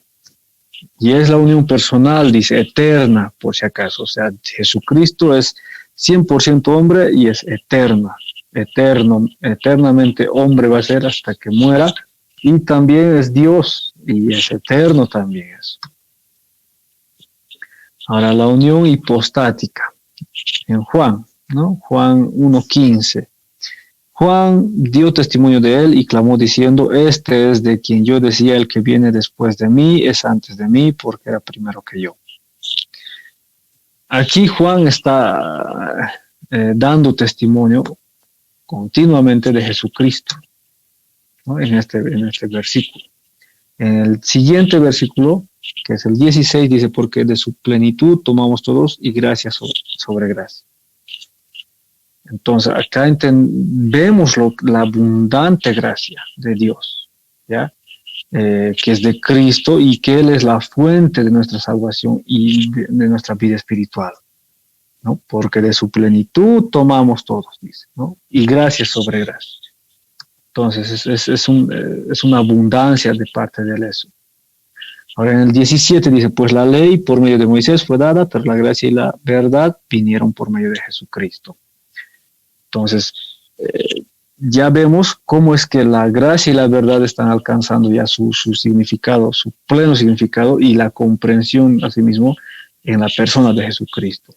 Y es la unión personal, dice, eterna, por si acaso. O sea, Jesucristo es 100% hombre y es eternamente hombre va a ser hasta que muera, y también es Dios y es eterno también eso. Ahora, la unión hipostática. En Juan, ¿no? Juan 1:15. Juan dio testimonio de él y clamó diciendo, este es de quien yo decía, el que viene después de mí es antes de mí porque era primero que yo. Aquí Juan está dando testimonio continuamente de Jesucristo, ¿no? En este versículo. En el siguiente versículo, que es el 16, dice, porque de su plenitud tomamos todos y gracia sobre gracia. Entonces, acá vemos la abundante gracia de Dios, ¿ya? Que es de Cristo y que Él es la fuente de nuestra salvación y de nuestra vida espiritual, ¿no? Porque de su plenitud tomamos todos, dice, ¿no? Y gracia sobre gracia. Entonces, es una abundancia de parte de Él eso. Ahora en el 17 dice, pues la ley por medio de Moisés fue dada, pero la gracia y la verdad vinieron por medio de Jesucristo. Entonces, ya vemos cómo es que la gracia y la verdad están alcanzando ya su significado, su pleno significado y la comprensión asimismo en la persona de Jesucristo,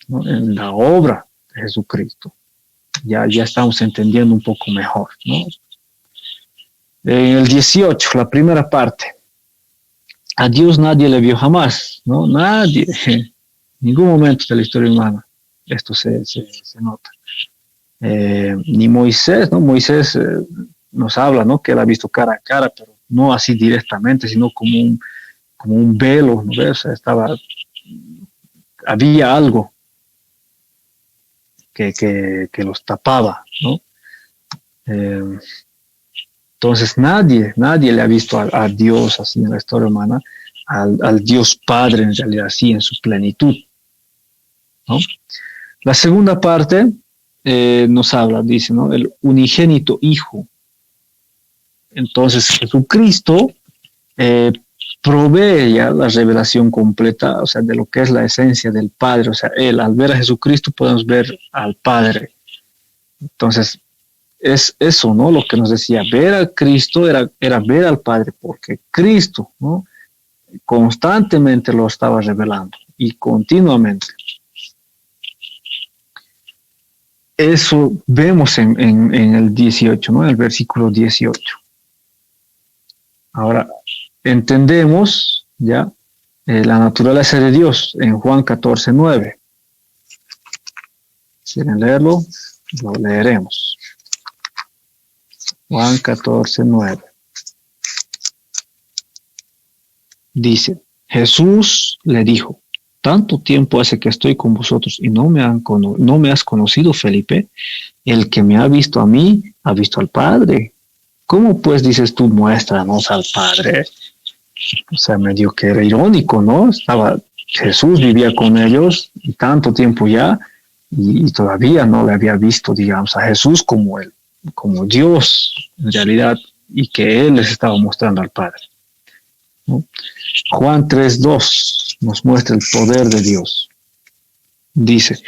¿no? En la obra de Jesucristo. Ya estamos entendiendo un poco mejor, ¿no? En el 18, la primera parte. A Dios nadie le vio jamás, ¿no? Nadie, en ningún momento de la historia humana. Esto se nota. Ni Moisés, ¿no? Moisés nos habla, ¿no? Que él ha visto cara a cara, pero no así directamente, sino como un velo, ¿no ves? O sea, había algo que los tapaba, ¿no? Entonces nadie le ha visto a Dios así en la historia humana, al Dios Padre en realidad así en su plenitud, ¿no? La segunda parte nos habla, dice, ¿no? El unigénito Hijo. Entonces Jesucristo provee ya la revelación completa, o sea, de lo que es la esencia del Padre. O sea, él, al ver a Jesucristo podemos ver al Padre. Entonces, es eso, ¿no? Lo que nos decía, ver a Cristo era ver al Padre, porque Cristo, ¿no? Constantemente lo estaba revelando y continuamente. Eso vemos en el 18, ¿no? En el versículo 18. Ahora, entendemos ya la naturaleza de Dios en Juan 14:9. ¿Quieren leerlo? Lo leeremos. Juan 14:9. Dice, Jesús le dijo, tanto tiempo hace que estoy con vosotros y no me has conocido, Felipe. El que me ha visto a mí, ha visto al Padre. ¿Cómo pues dices tú, muéstranos al Padre? O sea, medio que era irónico, ¿no? Jesús vivía con ellos y tanto tiempo ya, y todavía no le había visto, digamos, a Jesús como Dios, en realidad, y que Él les estaba mostrando al Padre, ¿no? Juan 3:2 nos muestra el poder de Dios. Dice,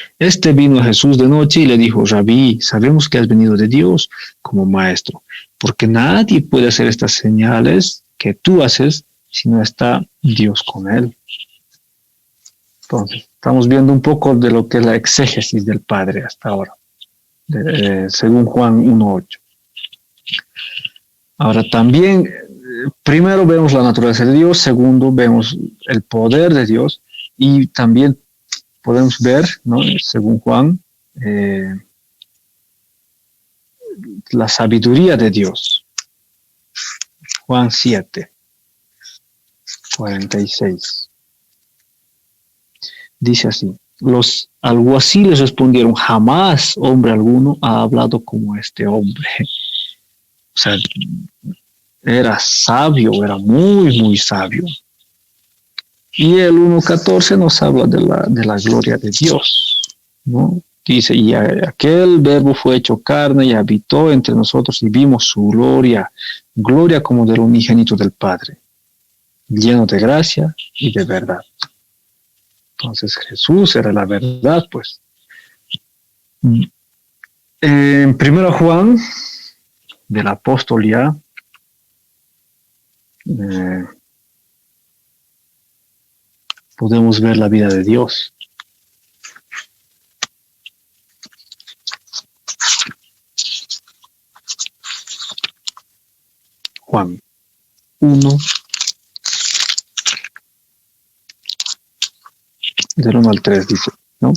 vino a Jesús de noche y le dijo, Rabí, sabemos que has venido de Dios como maestro, porque nadie puede hacer estas señales que tú haces si no está Dios con él. Entonces, estamos viendo un poco de lo que es la exégesis del Padre hasta ahora, según Juan 1:8. Ahora también, primero vemos la naturaleza de Dios, segundo vemos el poder de Dios y también podemos ver, ¿no? Según Juan, la sabiduría de Dios. Juan 7:46. Dice así, los alguaciles respondieron, jamás hombre alguno ha hablado como este hombre. O sea, era sabio, era muy, muy sabio. Y el 1:14 nos habla de la gloria de Dios, ¿no? Dice, y aquel verbo fue hecho carne y habitó entre nosotros y vimos su gloria, gloria como del unigénito del Padre, lleno de gracia y de verdad. Entonces Jesús era la verdad, pues. En 1 Juan, del apóstol ya, podemos ver la vida de Dios. Juan 1, del 1 al 3 dice, ¿no?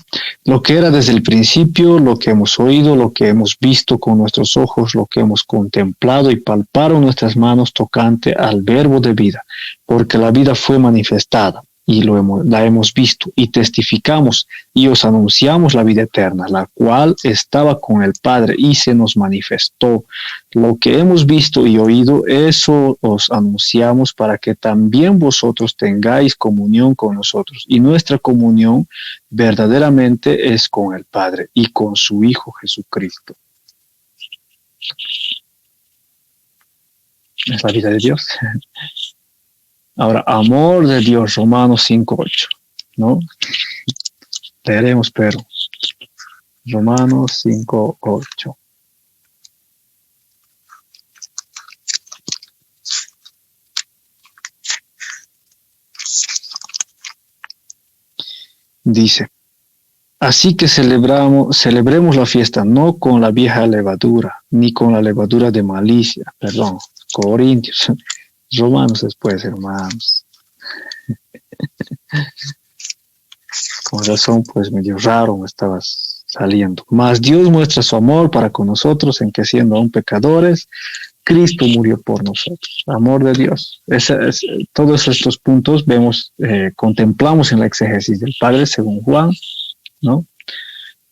Lo que era desde el principio, lo que hemos oído, lo que hemos visto con nuestros ojos, lo que hemos contemplado y palparon nuestras manos tocante al verbo de vida, porque la vida fue manifestada y la hemos visto y testificamos y os anunciamos la vida eterna, la cual estaba con el Padre y se nos manifestó. Lo que hemos visto y oído, eso os anunciamos para que también vosotros tengáis comunión con nosotros. Y nuestra comunión verdaderamente es con el Padre y con su Hijo Jesucristo. Es la vida de Dios. Ahora, amor de Dios, Romanos 5:8, ¿no? Leeremos, pero Romanos 5:8. Dice, así que celebremos la fiesta no con la vieja levadura, ni con la levadura de malicia, Corintios, Romanos después, hermanos. Con razón, pues medio raro me estabas saliendo. Mas Dios muestra su amor para con nosotros en que siendo aún pecadores, Cristo murió por nosotros. Amor de Dios. Todos estos puntos contemplamos en la exégesis del Padre según Juan, ¿no?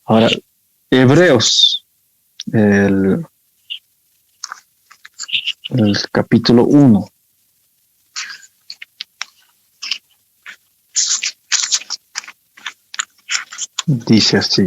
Ahora, Hebreos, el capítulo 1. Dice así.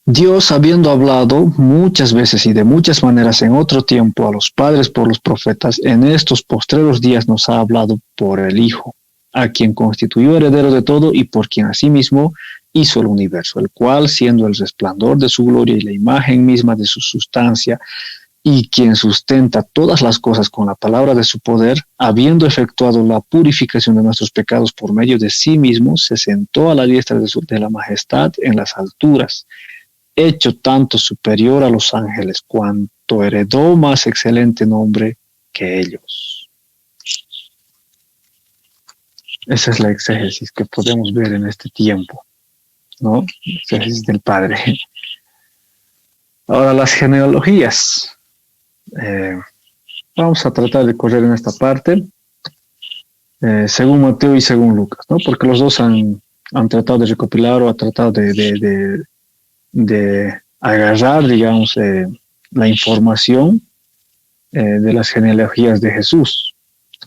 Dios, habiendo hablado muchas veces y de muchas maneras en otro tiempo a los padres por los profetas, en estos postreros días nos ha hablado por el Hijo, a quien constituyó heredero de todo y por quien asimismo hizo el universo, el cual, siendo el resplandor de su gloria y la imagen misma de su sustancia, y quien sustenta todas las cosas con la palabra de su poder, habiendo efectuado la purificación de nuestros pecados por medio de sí mismo, se sentó a la diestra de la majestad en las alturas, hecho tanto superior a los ángeles, cuanto heredó más excelente nombre que ellos. Esa es la exégesis que podemos ver en este tiempo, ¿no? Exégesis del Padre. Ahora, las genealogías. Vamos a tratar de correr en esta parte, según Mateo y según Lucas, ¿no? Porque los dos han tratado de recopilar o han tratado de agarrar, digamos, la información de las genealogías de Jesús.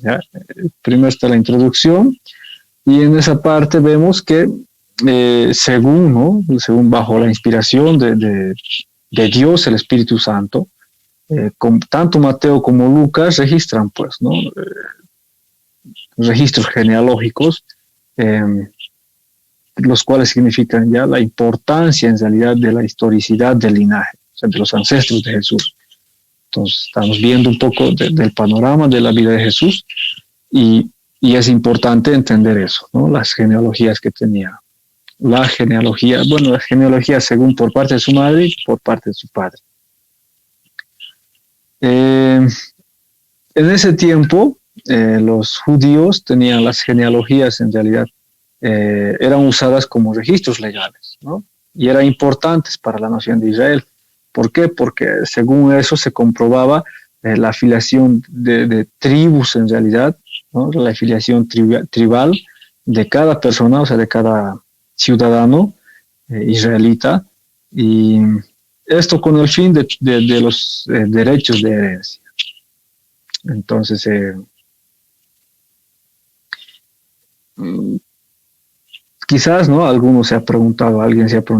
¿Ya? Primero está la introducción y en esa parte vemos que según bajo la inspiración de Dios, el Espíritu Santo, tanto Mateo como Lucas registran, pues, ¿no? Registros genealógicos, los cuales significan ya la importancia en realidad de la historicidad del linaje, o sea, de los ancestros de Jesús. Entonces, estamos viendo un poco del panorama de la vida de Jesús y es importante entender eso, ¿no? Las genealogías que tenía. Las genealogías según por parte de su madre y por parte de su padre. En ese tiempo, los judíos tenían las genealogías, en realidad, eran usadas como registros legales, ¿no? Y eran importantes para la nación de Israel. ¿Por qué? Porque según eso se comprobaba la afiliación de tribus, en realidad, ¿no? La afiliación tribal de cada persona, o sea, de cada ciudadano israelita, y esto con el fin de los derechos de herencia. Entonces, quizás, ¿no? Alguien se ha preguntado,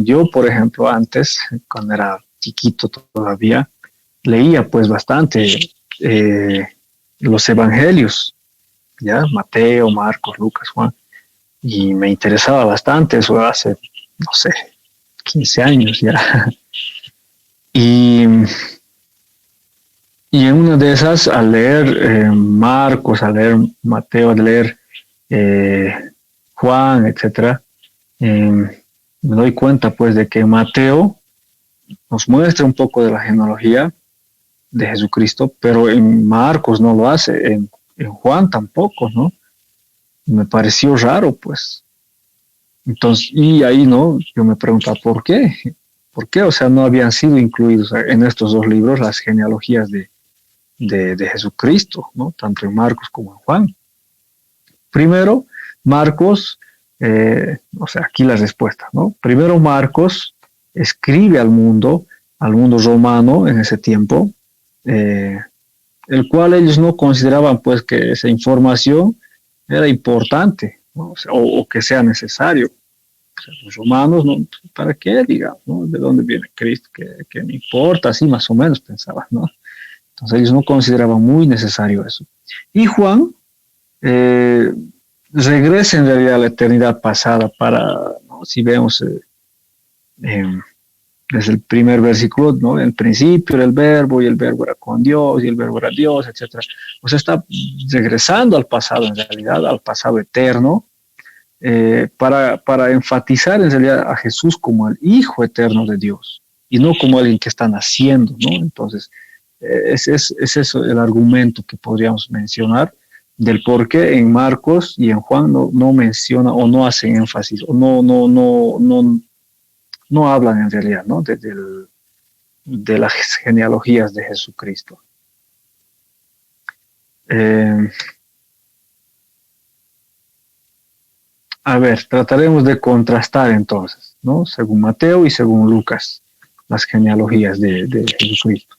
yo, por ejemplo, antes, cuando era chiquito todavía, leía pues bastante los evangelios, ¿ya? Mateo, Marcos, Lucas, Juan, y me interesaba bastante, eso hace, no sé, 15 años ya. Y en una de esas, al leer Marcos, al leer Mateo, al leer Juan, etcétera, me doy cuenta pues de que Mateo nos muestra un poco de la genealogía de Jesucristo, pero en Marcos no lo hace, en Juan tampoco, ¿no? Me pareció raro, pues. Entonces, y ahí, ¿no? Yo me preguntaba, ¿por qué? ¿Por qué? O sea, no habían sido incluidos en estos dos libros las genealogías de Jesucristo, ¿no? Tanto en Marcos como en Juan. Primero, Marcos, o sea, aquí la respuesta, ¿no? Primero, Marcos escribe al mundo romano en ese tiempo, el cual ellos no consideraban, pues, que esa información era importante, ¿no? O sea, o que sea necesario. O sea, los romanos, ¿no? ¿Para qué, digamos, ¿no? ¿De dónde viene Cristo? ¿Qué me importa? Así más o menos pensaban, ¿no? Entonces ellos no consideraban muy necesario eso. Y Juan eh, regresa en realidad a la eternidad pasada para, ¿no? Si vemos desde el primer versículo, ¿no? En el principio era el verbo y el verbo era con Dios y el verbo era Dios, etc. O sea, está regresando al pasado en realidad, al pasado eterno, para enfatizar en realidad a Jesús como el Hijo eterno de Dios y no como alguien que está naciendo, ¿no? Entonces, es eso el argumento que podríamos mencionar del por qué en Marcos y en Juan no menciona o no hacen énfasis o no hablan en realidad, ¿no? De las genealogías de Jesucristo. A ver, trataremos de contrastar entonces, ¿no? Según Mateo y según Lucas, las genealogías de Jesucristo.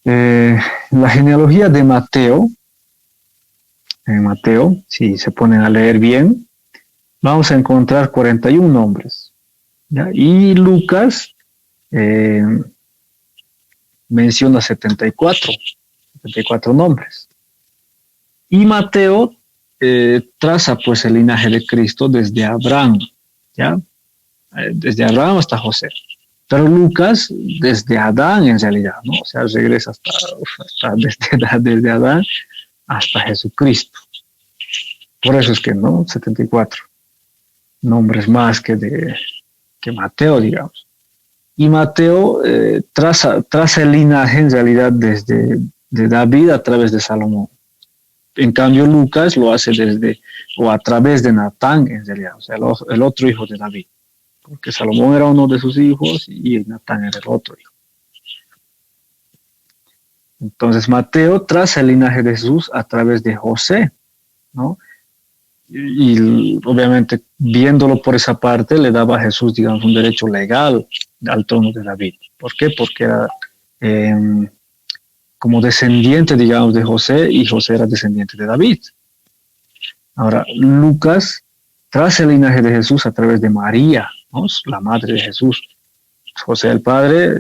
La genealogía de Mateo, en Mateo, si se ponen a leer bien, vamos a encontrar 41 nombres, ¿ya? Y Lucas menciona 74 nombres. Y Mateo traza pues el linaje de Cristo desde Abraham, ¿ya? Desde Abraham hasta José. Pero Lucas, desde Adán en realidad, ¿no? O sea, regresa desde Adán hasta Jesucristo. Por eso es que, ¿no? 74 nombres más que Mateo, digamos. Y Mateo traza el linaje en realidad desde de David a través de Salomón. En cambio, Lucas lo hace a través de Natán, en realidad, o sea, el otro hijo de David. Porque Salomón era uno de sus hijos y Natán era el otro hijo. Entonces Mateo traza el linaje de Jesús a través de José, ¿no? Y obviamente viéndolo por esa parte le daba a Jesús, digamos, un derecho legal al trono de David. ¿Por qué? Porque era como descendiente, digamos, de José y José era descendiente de David. Ahora, Lucas traza el linaje de Jesús a través de María, ¿no? La madre de Jesús. José el padre,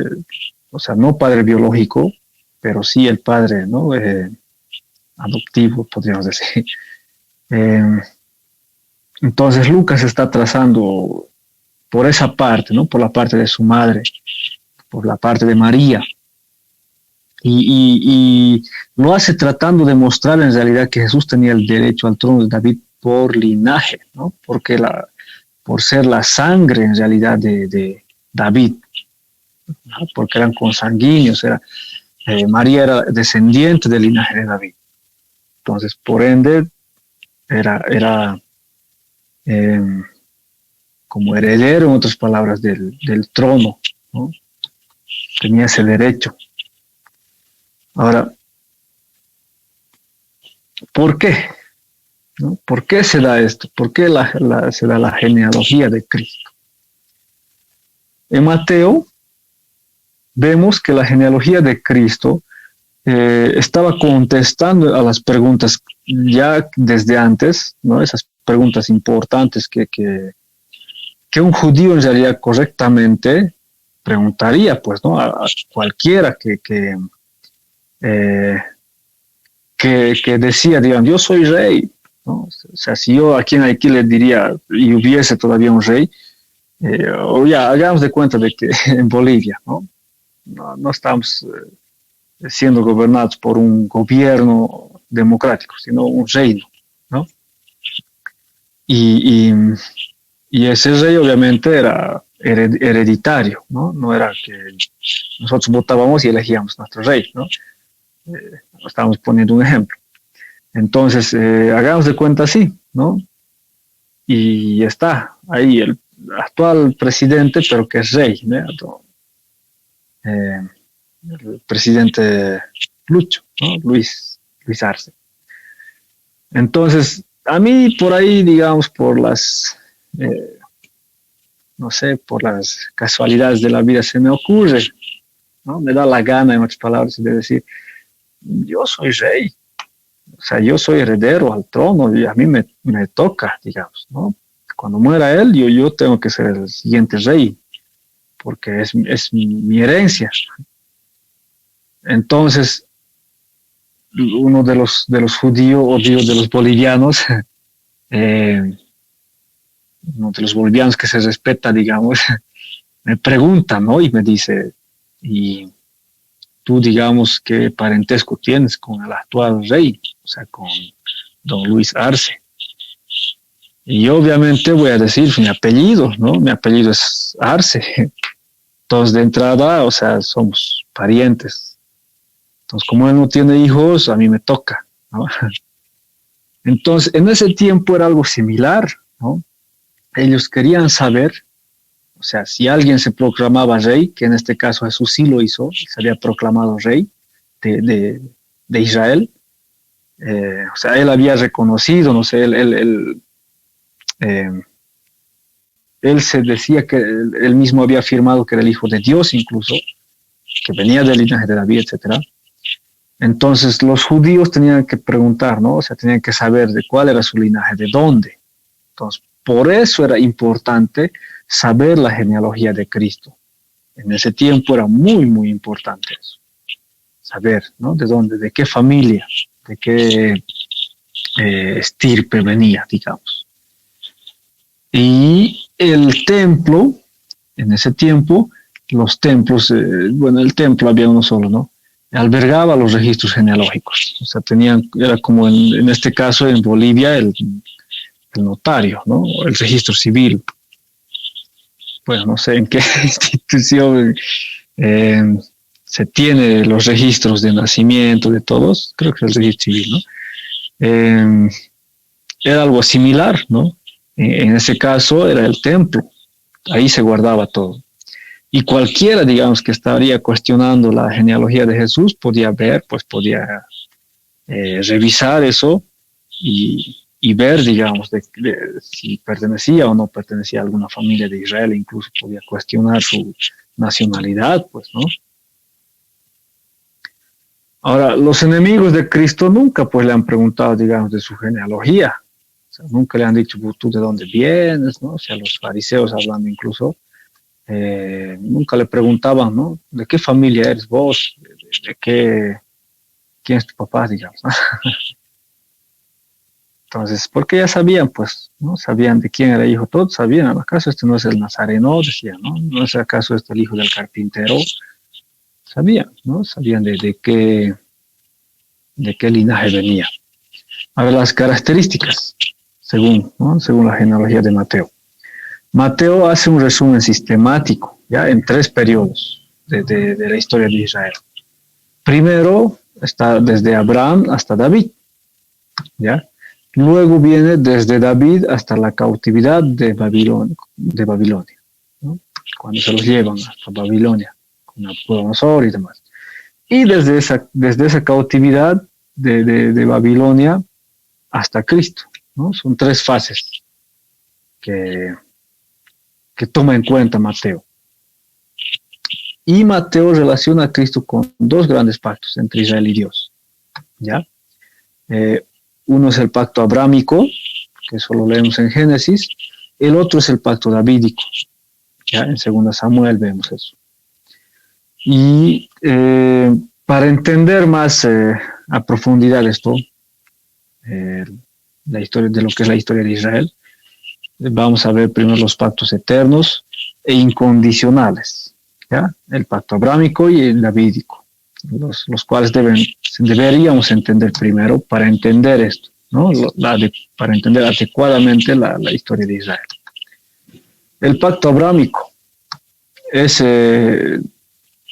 o sea, no padre biológico, pero sí el padre, ¿no? Adoptivo, podríamos decir. Entonces Lucas está trazando por esa parte, ¿no? Por la parte de su madre, por la parte de María. Y lo hace tratando de mostrar en realidad que Jesús tenía el derecho al trono de David por linaje, ¿no? Por ser la sangre en realidad de David, ¿no? Porque eran consanguíneos, María era descendiente del linaje de David. Entonces, por ende, era como heredero, en otras palabras, del trono, ¿no? Tenía ese derecho. Ahora, ¿por qué? ¿No? ¿Por qué se da esto? ¿Por qué se da la genealogía de Cristo? En Mateo vemos que la genealogía de Cristo estaba contestando a las preguntas ya desde antes, ¿no? Esas preguntas importantes que un judío en realidad correctamente preguntaría, pues, ¿no? A cualquiera que decía, digamos, yo soy rey, ¿no? O sea, si yo aquí le diría, y hubiese todavía un rey, o ya, hagamos de cuenta de que en Bolivia, ¿no? No estamos siendo gobernados por un gobierno democrático, sino un reino, ¿no? Y ese rey obviamente era hereditario, ¿no? No era que nosotros votábamos y elegíamos nuestro rey, ¿no? Estamos poniendo un ejemplo. Entonces, hagamos de cuenta así, ¿no? Y está ahí el actual presidente, pero que es rey, ¿no? El presidente Lucho, ¿no? Luis Arce. Entonces, a mí por ahí, digamos, por las, no sé, por las casualidades de la vida se me ocurre, ¿no? Me da la gana, en otras palabras, de decir, yo soy rey, o sea, yo soy heredero al trono y a mí me toca, digamos, ¿no? Cuando muera él, yo tengo que ser el siguiente rey, porque es mi herencia. Entonces, uno de los judíos, o digo, de los bolivianos, uno de los bolivianos que se respeta, digamos, me pregunta, ¿no? Y me dice, ¿y tú, digamos, qué parentesco tienes con el actual rey? O sea, con don Luis Arce. Y yo obviamente voy a decir mi apellido, ¿no? Mi apellido es Arce. Entonces, de entrada, o sea, somos parientes. Entonces, como él no tiene hijos, a mí me toca, ¿no? Entonces, en ese tiempo era algo similar, ¿no? Ellos querían saber, o sea, si alguien se proclamaba rey, que en este caso Jesús sí lo hizo, se había proclamado rey de Israel, o sea, él había reconocido, no sé, él se decía que él mismo había afirmado que era el hijo de Dios incluso, que venía del linaje de David, etcétera. Entonces los judíos tenían que preguntar, ¿no? O sea, tenían que saber de cuál era su linaje, de dónde. Entonces, por eso era importante saber la genealogía de Cristo. En ese tiempo era muy, muy importante eso. Saber, ¿no? De dónde, de qué familia, de qué estirpe venía, digamos. Y el templo, en ese tiempo, los templos, bueno, el templo había uno solo, ¿no? Albergaba los registros genealógicos. O sea, era como en este caso en Bolivia el notario, ¿no? El registro civil. Bueno, no sé en qué institución se tiene los registros de nacimiento de todos, creo que es el registro civil, ¿no? Era algo similar, ¿no? En ese caso era el templo, ahí se guardaba todo. Y cualquiera, digamos, que estaría cuestionando la genealogía de Jesús, podía ver, pues podía revisar eso y ver, digamos, si pertenecía o no pertenecía a alguna familia de Israel, incluso podía cuestionar su nacionalidad, pues, ¿no? Ahora, los enemigos de Cristo nunca, pues, le han preguntado, digamos, de su genealogía. O sea, nunca le han dicho, tú de dónde vienes, ¿no? O sea, los fariseos hablando incluso, nunca le preguntaban, ¿no? ¿De qué familia eres vos? ¿Quién es tu papá, digamos? Entonces, porque ya sabían, pues, ¿no? Sabían de quién era hijo, todos sabían, ¿acaso este no es el nazareno? Decían, ¿no? ¿No es acaso este el hijo del carpintero? Sabían, ¿no? Sabían de qué linaje venía. A ver, las características, según la genealogía de Mateo. Mateo hace un resumen sistemático, ya en 3 periodos de la historia de Israel. Primero está desde Abraham hasta David, ¿ya? Luego viene desde David hasta la cautividad de Babilonia, ¿no? Cuando se los llevan hasta Babilonia, con Nabucodonosor y demás. Y desde esa cautividad de Babilonia hasta Cristo, ¿no? Son 3 fases que toma en cuenta Mateo. Y Mateo relaciona a Cristo con 2 grandes pactos entre Israel y Dios, ¿ya? Uno es el pacto abrámico, que eso lo leemos en Génesis. El otro es el pacto davídico, ¿ya? En 2 Samuel vemos eso. Y para entender más a profundidad esto, la historia de lo que es la historia de Israel, vamos a ver primero los pactos eternos e incondicionales, ¿ya? El pacto abrámico y el davídico, los cuales deberíamos entender primero para entender esto, ¿no? Para entender adecuadamente la historia de Israel. El pacto abrámico,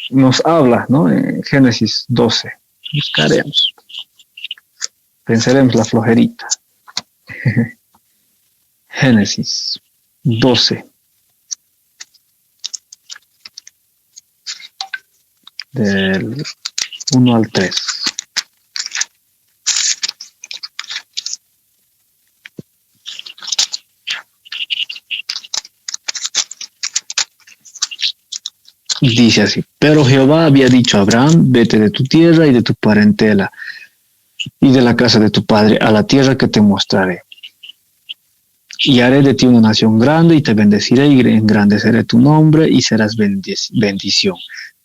nos habla, ¿no? En Génesis 12. Buscaremos. Pensaremos la flojerita. Génesis 12. Del 1 al 3. Dice así: pero Jehová había dicho a Abraham: vete de tu tierra y de tu parentela y de la casa de tu padre a la tierra que te mostraré. Y haré de ti una nación grande y te bendeciré y engrandeceré tu nombre y serás bendición.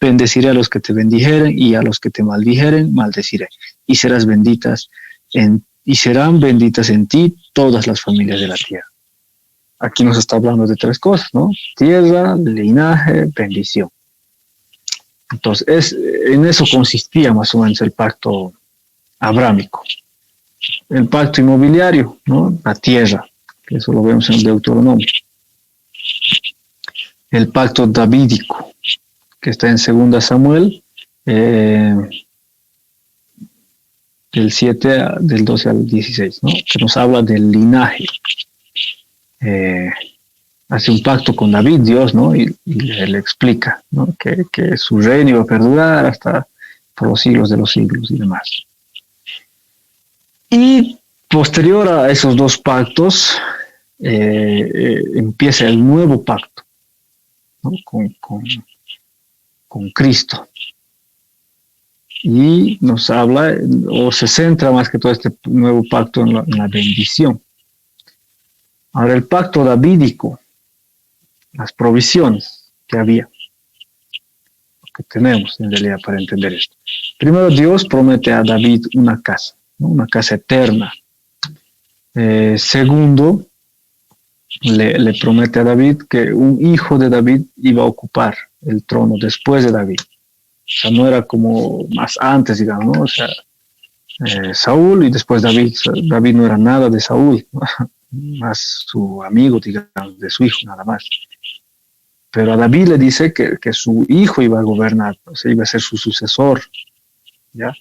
Bendeciré a los que te bendijeren y a los que te maldijeren maldeciré. Y serán benditas en ti todas las familias de la tierra. Aquí nos está hablando de tres cosas, ¿no? Tierra, linaje, bendición. Entonces, en eso consistía más o menos el pacto abrámico. El pacto inmobiliario, ¿no? La tierra, que eso lo vemos en el Deuteronomio. El pacto davídico, que está en 2 Samuel, del 12 al 16, ¿no? Que nos habla del linaje. Hace un pacto con David, Dios, ¿no? Y le explica, ¿no? Que su reino iba a perdurar hasta por los siglos de los siglos y demás. Y posterior a esos dos pactos, empieza el nuevo pacto, ¿no? con Cristo. Y nos habla, o se centra más que todo este nuevo pacto en la bendición. Ahora, el pacto davídico, las provisiones que había, que tenemos en realidad para entender esto. Primero, Dios promete a David una casa, ¿no? Una casa eterna. Segundo, le promete a David que un hijo de David iba a ocupar el trono después de David. O sea, no era como más antes, digamos, ¿no? O sea, Saúl y después David. David no era nada de Saúl, ¿no? Más su amigo, digamos, de su hijo, nada más. Pero a David le dice que su hijo iba a gobernar, o sea, iba a ser su sucesor, ¿ya?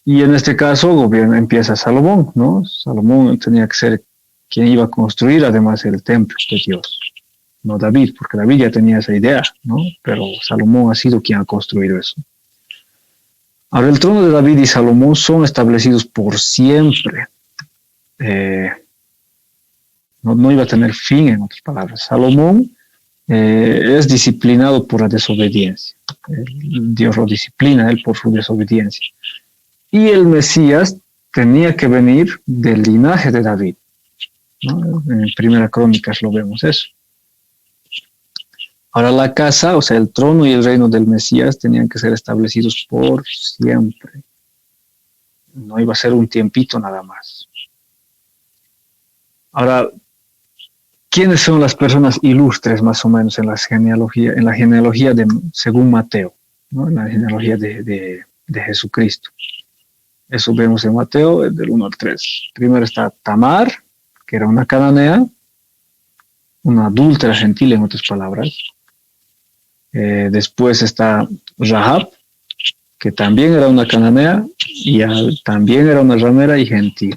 Y en este caso empieza Salomón, ¿no? Salomón tenía que ser quien iba a construir además el templo de Dios, no David, porque David ya tenía esa idea, ¿no? Pero Salomón ha sido quien ha construido eso. Ahora, el trono de David y Salomón son establecidos por siempre. No iba a tener fin, en otras palabras. Salomón es disciplinado por la desobediencia. Dios lo disciplina a él por su desobediencia. Y el Mesías tenía que venir del linaje de David, ¿no? En Primera Crónicas lo vemos eso. Ahora, la casa, o sea, el trono y el reino del Mesías tenían que ser establecidos por siempre. No iba a ser un tiempito nada más. Ahora, ¿quiénes son las personas ilustres más o menos en la genealogía según Mateo, ¿no? En la genealogía de Jesucristo? Eso vemos en Mateo, del 1 al 3. Primero está Tamar, que era una cananea, una adúltera gentil, en otras palabras. Después está Rahab, que también era una cananea y también era una ramera y gentil,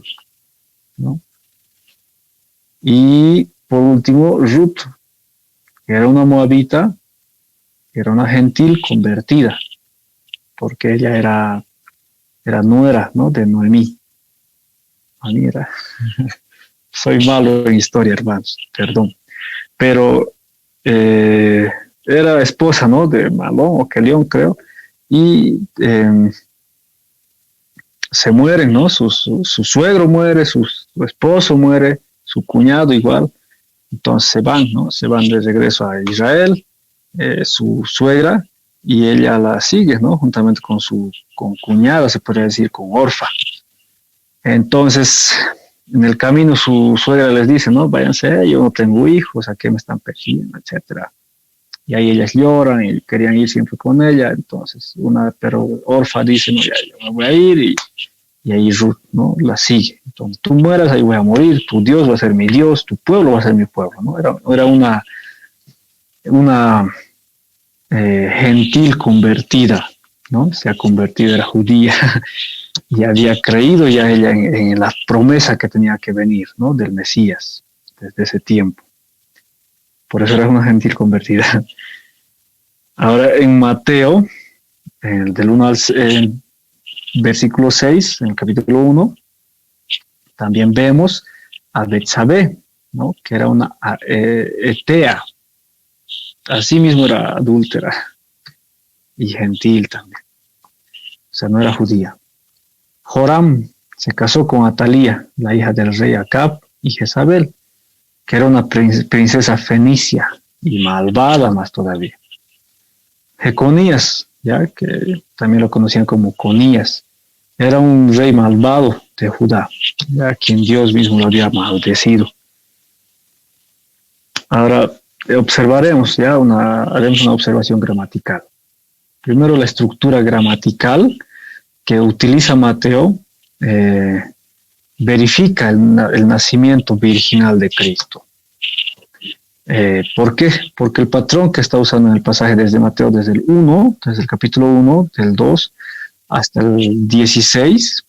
¿no? Y por último, Ruth, que era una moabita, que era una gentil convertida, porque ella era nuera, ¿no? De Noemí. A mí soy malo en historia, hermanos, perdón. Pero era esposa, ¿no? De Malón o Kelión, creo, y se mueren, ¿no? Su suegro muere, su esposo muere, su cuñado igual. Entonces se van, ¿no? Se van de regreso a Israel, su suegra, y ella la sigue, ¿no? Juntamente con su cuñada, se podría decir, con Orfa. Entonces, en el camino su suegra les dice, ¿no? Váyanse, yo no tengo hijos, ¿a qué me están persiguiendo? Etcétera. Y ahí ellas lloran y querían ir siempre con ella. Entonces, pero Orfa dice, no, ya yo me voy a ir, y ahí Ruth, ¿no? La sigue. Entonces, tú mueras, ahí voy a morir, tu Dios va a ser mi Dios, tu pueblo va a ser mi pueblo, ¿no? Era una gentil convertida, ¿no? Se ha convertido, era judía y había creído ya ella en la promesa que tenía que venir, ¿no? Del Mesías, desde ese tiempo. Por eso era una gentil convertida. Ahora en Mateo, del 1 al versículo 6, en el capítulo 1, también vemos a Betsabé, ¿no? Que era una etea. Asimismo era adúltera y gentil también. O sea, no era judía. Joram se casó con Atalía, la hija del rey Acab, y Jezabel, que era una princesa fenicia y malvada más todavía. Jeconías, ya que también lo conocían como Conías, era un rey malvado de Judá, ya quien Dios mismo lo había maldecido. Ahora observaremos, haremos una observación gramatical. Primero, la estructura gramatical que utiliza Mateo verifica el nacimiento virginal de Cristo. ¿Por qué? Porque el patrón que está usando en el pasaje desde Mateo, desde el capítulo 1, del 2 hasta el 16,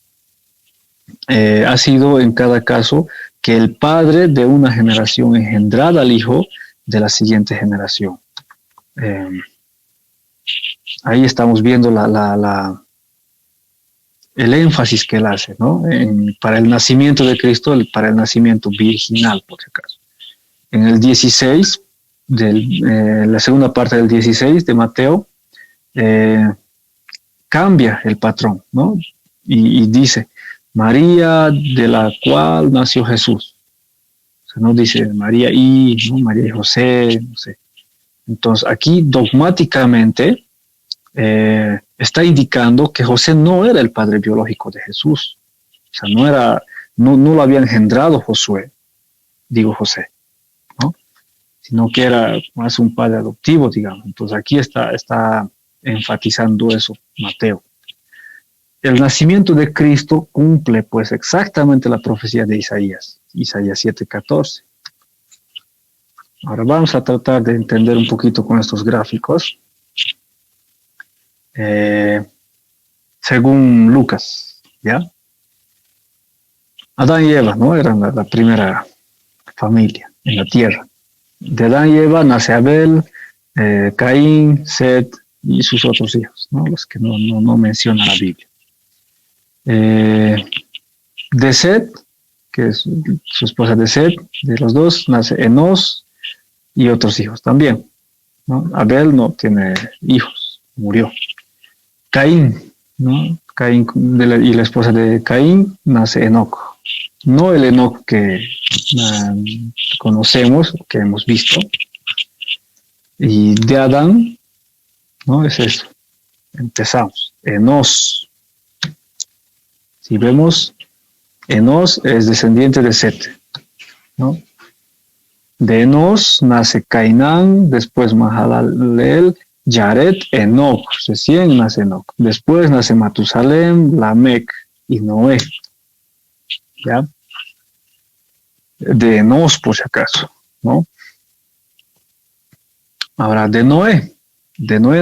ha sido en cada caso que el padre de una generación engendrada al hijo de la siguiente generación. Ahí estamos viendo el énfasis que él hace, ¿no? Para el nacimiento de Cristo, para el nacimiento virginal, por si acaso. En el 16, la segunda parte del 16 de Mateo, cambia el patrón, ¿no? Y dice, María de la cual nació Jesús. O sea, no dice María ¿no? María y José, no sé. Entonces, aquí dogmáticamente está indicando que José no era el padre biológico de Jesús. O sea, no lo había engendrado José, ¿no? Sino que era más un padre adoptivo, digamos. Entonces, aquí está enfatizando eso Mateo. El nacimiento de Cristo cumple pues exactamente la profecía de Isaías 7:14. Ahora vamos a tratar de entender un poquito con estos gráficos. Según Lucas, ¿ya? Adán y Eva, ¿no? Eran la primera familia en la tierra. De Adán y Eva nace Abel, Caín, Set y sus otros hijos, ¿no? Los que no menciona la Biblia. De Set, que es su esposa de Set, de los dos, nace Enos y otros hijos también, ¿no? Abel no tiene hijos, murió. Caín, ¿no? Caín y la esposa de Caín nace Enoc. No el Enoc que conocemos, que hemos visto. Y de Adán, ¿no? Es eso. Empezamos. Enos. Si vemos, Enos es descendiente de Set, ¿no? De Enos nace Cainán, después Mahalalel, Yared, Enoc, recién nace Enoc. Después nace Matusalem, Lamec y Noé. ¿Ya? De Enos, por si acaso, ¿no? Ahora, de Noé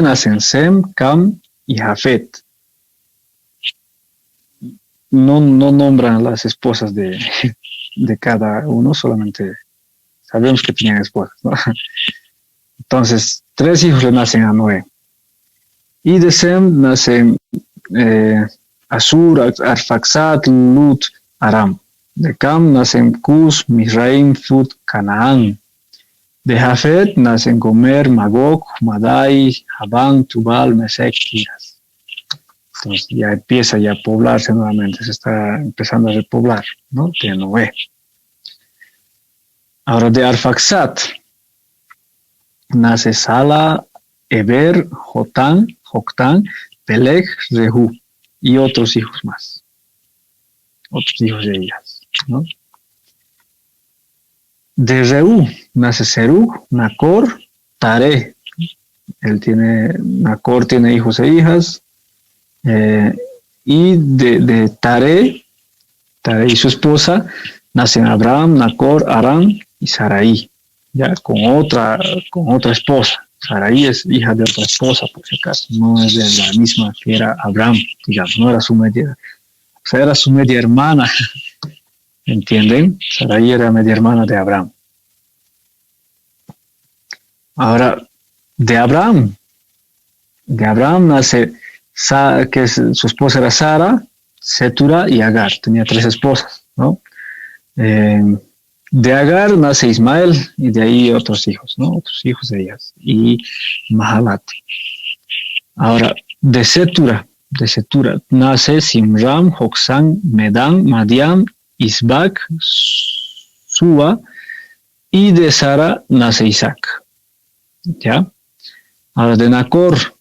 nacen Sem, Cam y Jafet. No nombran las esposas de cada uno, solamente sabemos que tenían esposas, ¿no? Entonces, 3 hijos le nacen a Noé. Y de Sem nacen Asur, Arfaxad, Lut, Aram. De Cam nacen Cus, Misraim, Fut, Canaán. De Jafet nacen Gomer, Magog, Madai, Javán, Tubal, Mesec y Tiras. Entonces ya empieza a poblarse nuevamente, se está empezando a repoblar, ¿no? De Noé. Ahora de Arfaxad nace Sala, Eber, Joctán, Peleg, Rehú y otros hijos más. Otros hijos de ellas, ¿no? De Rehú nace Serug, Nacor, Tare. Nacor tiene hijos e hijas. Y de Tare y su esposa nacen Abraham, Nacor, Aram y Sarai, ya con otra esposa. Sarai es hija de otra esposa, por si acaso, no es de la misma que era Abraham, digamos, no era su media, o sea, era su media hermana, ¿entienden? Sarai era media hermana de Abraham. Ahora, de Abraham nace, su esposa era Sara, Setura y Agar, tenía 3 esposas, ¿no? De Agar nace Ismael y de ahí otros hijos, ¿no? Otros hijos de ellas. Y Mahalat. Ahora, de Setura nace Simram, Joksán, Medán, Madián, Isbac, Sua, y de Sara nace Isaac. ¿Ya? Ahora, de Nacor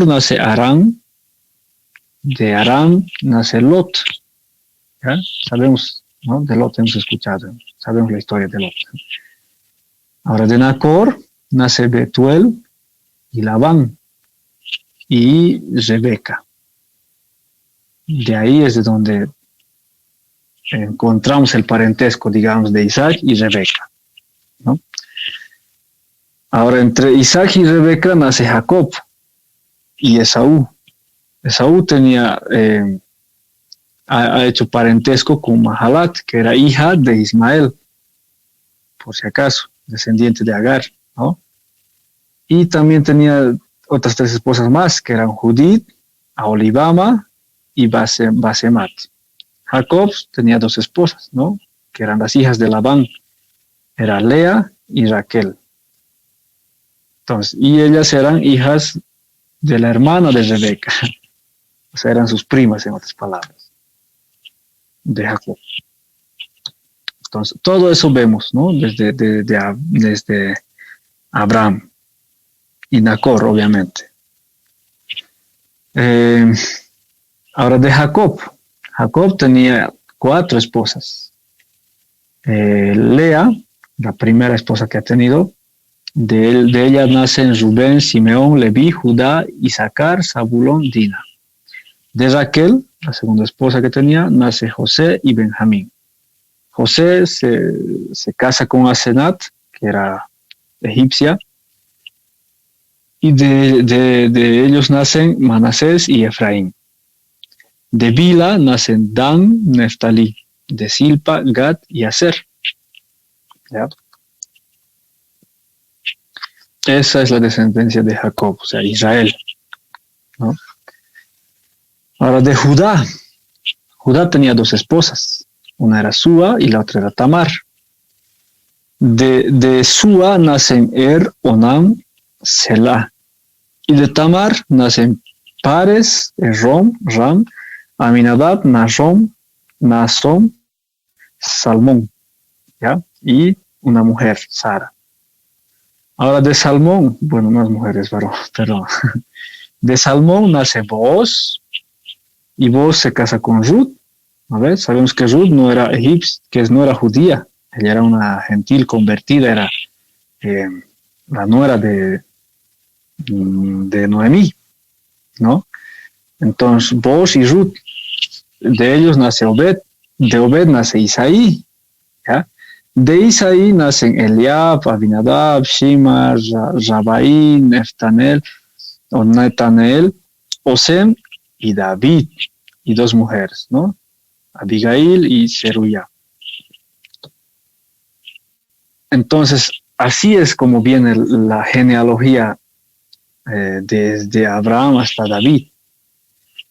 nace Arán, de Arán nace Lot. ¿Ya? Sabemos, ¿no? De Lot hemos escuchado, sabemos la historia de Lot. Ahora, de Nacor nace Betuel y Labán y Rebeca. De ahí es de donde encontramos el parentesco, digamos, de Isaac y Rebeca, ¿no? Ahora, entre Isaac y Rebeca nace Jacob y Esaú. Esaú ha hecho parentesco con Mahalat, que era hija de Ismael, por si acaso, descendiente de Agar, ¿no? Y también tenía otras 3 esposas más, que eran Judith, Aholibama y Basemat. Jacob tenía 2 esposas, ¿no? Que eran las hijas de Labán, era Lea y Raquel. Entonces, y ellas eran hijas de la hermana de Rebeca, o sea, eran sus primas, en otras palabras, de Jacob. Entonces, todo eso vemos, ¿no? Desde Abraham y Nacor, obviamente. Ahora, de Jacob tenía 4 esposas. Lea, la primera esposa que ha tenido, de ella nacen Rubén, Simeón, Leví, Judá, Isaacar, Zabulón, Dina. De Raquel, la segunda esposa que tenía, nace José y Benjamín. José se casa con Asenat, que era egipcia, y de ellos nacen Manasés y Efraín. De Bila nacen Dan, Neftalí, de Silpa, Gad y Aser. ¿Ya? Esa es la descendencia de Jacob, o sea, Israel, ¿no? Ahora, de Judá tenía 2 esposas, una era Súa y la otra era Tamar. De Súa nacen Onam, Selah, y de Tamar nacen Pares, Ram, Aminadab, Nasom, Salmón, ¿ya? Y una mujer, Sara. Ahora, de Salmón, bueno, no es mujer, es varón, pero de Salmón nace Booz, y Booz se casa con Ruth. A ver, sabemos que Ruth no era egipcia, que no era judía, ella era una gentil convertida, era la nuera de Noemí, ¿no? Entonces, Booz y Ruth, de ellos nace Obed, de Obed nace Isaí, ¿ya? De Isaí nacen Eliab, Abinadab, Shimar, Rabai, Neftanel, Osem y David, y 2 mujeres, ¿no? Abigail y Zeruya. Entonces, así es como viene la genealogía desde Abraham hasta David.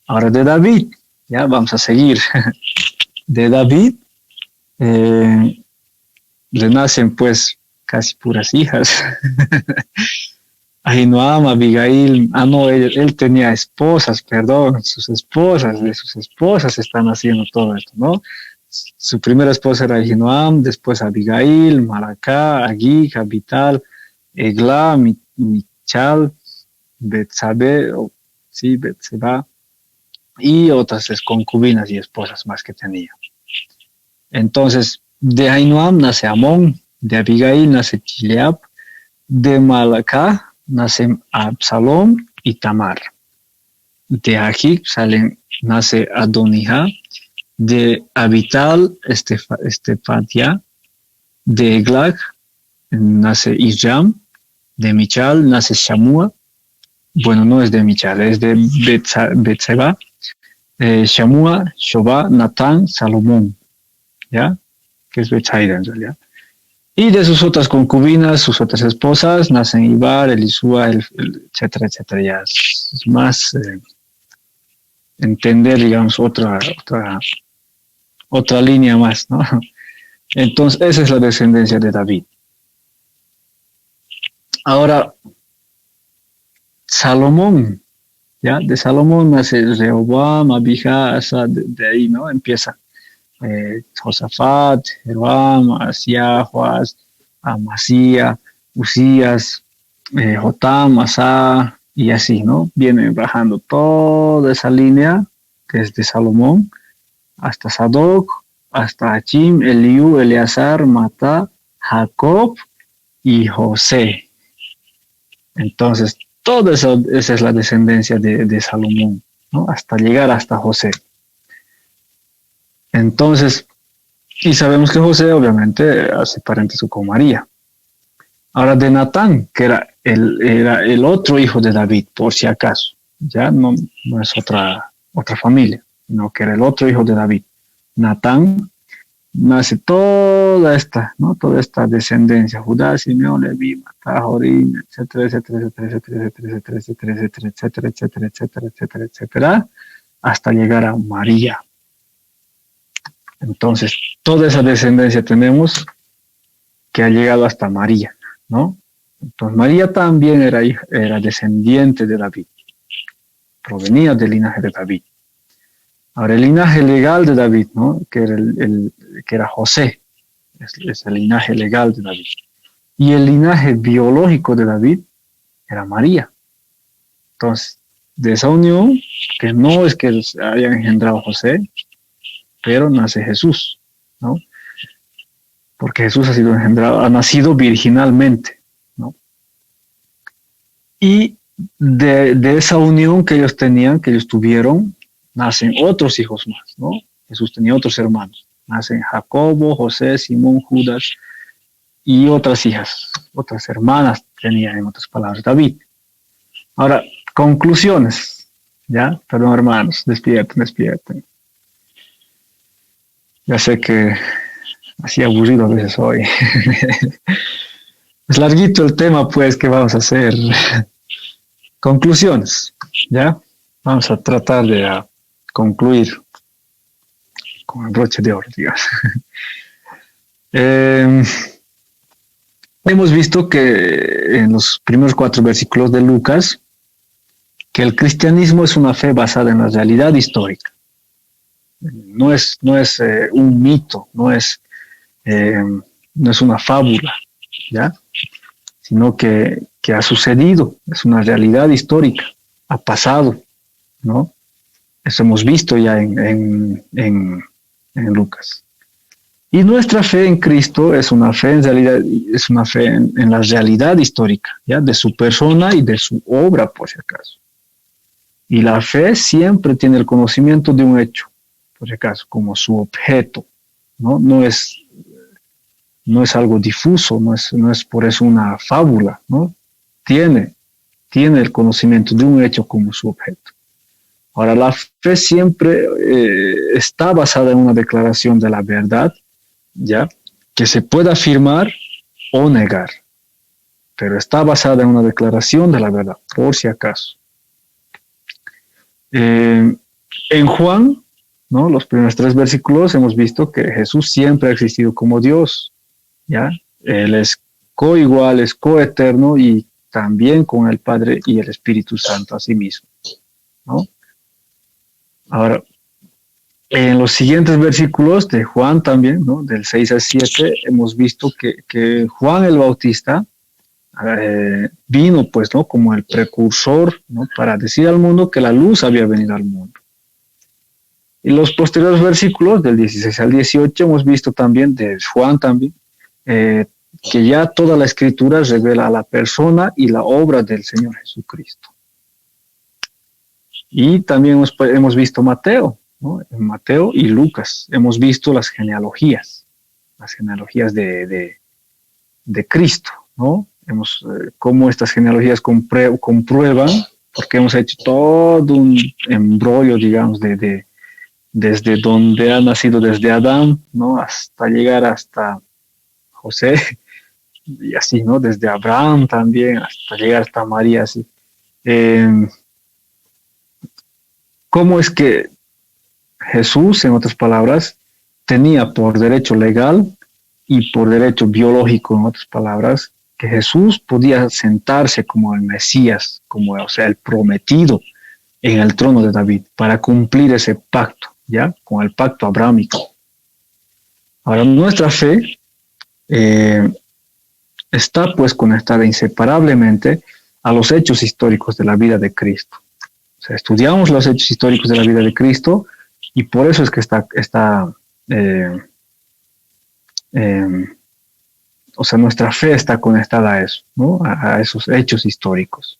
Ahora, de David, ya vamos a seguir. De David le nacen pues casi puras hijas. Ahinoam, Abigail, él tenía esposas, perdón, de sus esposas están haciendo todo esto, ¿no? Su primera esposa era Ahinoam, después Abigail, Malacá, Agig, Abital, Egla, Michal, Betseba, y otras concubinas y esposas más que tenía. Entonces, de Ahinoam nace Amón, de Abigail nace Chileab, de Malacá nacen Absalom y Tamar. De Agig nace Adonijah, de Abital, Estefatia, De Eglag nace Isram, de Michal nace Shamua, bueno, no es de Michal, es de Betseba, Shamua, Shobá, Natán, Salomón, ¿ya? Que es Betsaida en realidad. Y de sus otras concubinas, sus otras esposas, nacen Ibar, Elisúa, etcétera, etcétera. Ya es más entender, digamos, otra línea más, ¿no? Entonces, esa es la descendencia de David. Ahora, Salomón, ¿ya? De Salomón nace Rehoboam, Abijah, Asa, de ahí, ¿no? Empieza Josafat, Jeroam, Asía, Joás, Amasía, Usías, Jotam, Asa, y así, ¿no? Viene bajando toda esa línea, que es de Salomón, hasta Sadoc, hasta Achim, Eliú, Eleazar, Matá, Jacob y José. Entonces, toda esa es la descendencia de Salomón, ¿no? Hasta llegar hasta José. Entonces, y sabemos que José obviamente hace parentesco con María. Ahora de Natán, que era el otro hijo de David, por si acaso, ya no es otra familia, sino que era el otro hijo de David. Natán, nace toda esta, ¿no? Toda esta descendencia, Judá, Simeón, Leví, Matá, Jorín, etcétera, etcétera, etcétera, etcétera, etcétera, etcétera, etcétera, etcétera, etcétera, etcétera, etcétera, etcétera, hasta llegar a María. Entonces, toda esa descendencia tenemos que ha llegado hasta María, ¿no? Entonces, María también era descendiente de David, provenía del linaje de David. Ahora, el linaje legal de David, ¿no? Que era José, es el linaje legal de David. Y el linaje biológico de David era María. Entonces, de esa unión, que no es que hayan engendrado a José, pero nace Jesús, ¿no? Porque Jesús ha nacido virginalmente, ¿no? Y de esa unión que ellos tenían, que ellos tuvieron, nacen otros hijos más, ¿no? Jesús tenía otros hermanos. Nacen Jacobo, José, Simón, Judas y otras hijas, otras hermanas tenía, en otras palabras, David. Ahora, conclusiones, ¿ya? Perdón, hermanos, despierten. Ya sé que así aburrido a veces hoy. Es larguito el tema, pues, que vamos a hacer. Conclusiones, ¿ya? Vamos a tratar de concluir con el broche de oro, digamos. Hemos visto que en los primeros 4 versículos de Lucas, que el cristianismo es una fe basada en la realidad histórica. No es un mito, no es una fábula, ¿ya? Sino que ha sucedido, es una realidad histórica, ha pasado, ¿no? Eso hemos visto ya en Lucas. Y nuestra fe en Cristo es una fe en realidad, es una fe en la realidad histórica, ¿ya? De su persona y de su obra, por si acaso. Y la fe siempre tiene el conocimiento de un hecho, por si acaso, como su objeto, ¿no? No es algo difuso, no es por eso una fábula, ¿no? Tiene el conocimiento de un hecho como su objeto. Ahora, la fe siempre está basada en una declaración de la verdad, ¿ya? Que se puede afirmar o negar, pero está basada en una declaración de la verdad, por si acaso. En Juan, ¿no? Los primeros 3 versículos hemos visto que Jesús siempre ha existido como Dios, ¿ya? Él es coigual, es coeterno y también con el Padre y el Espíritu Santo a sí mismo, ¿no? Ahora, en los siguientes versículos de Juan también, ¿no? Del 6 al 7, hemos visto que Juan el Bautista vino, pues, ¿no? Como el precursor, ¿no? Para decir al mundo que la luz había venido al mundo. Y los posteriores versículos, del 16 al 18, hemos visto también, de Juan también, que ya toda la Escritura revela a la persona y la obra del Señor Jesucristo. Y también hemos visto Mateo, ¿no? En Mateo y Lucas hemos visto las genealogías, las genealogías de Cristo, ¿no? Cómo estas genealogías comprueban, porque hemos hecho todo un embrollo, digamos, desde donde ha nacido, desde Adán, ¿no? Hasta llegar hasta José, y así, ¿no? Desde Abraham también, hasta llegar hasta María, así. ¿Cómo es que Jesús, en otras palabras, tenía por derecho legal y por derecho biológico, en otras palabras, que Jesús podía sentarse como el Mesías, como, o sea, el prometido en el trono de David, para cumplir ese pacto, ¿ya? Con el pacto abrámico. Ahora, nuestra fe está pues conectada inseparablemente a los hechos históricos de la vida de Cristo. O sea, estudiamos los hechos históricos de la vida de Cristo y por eso es que o sea, nuestra fe está conectada a eso, ¿no? A esos hechos históricos.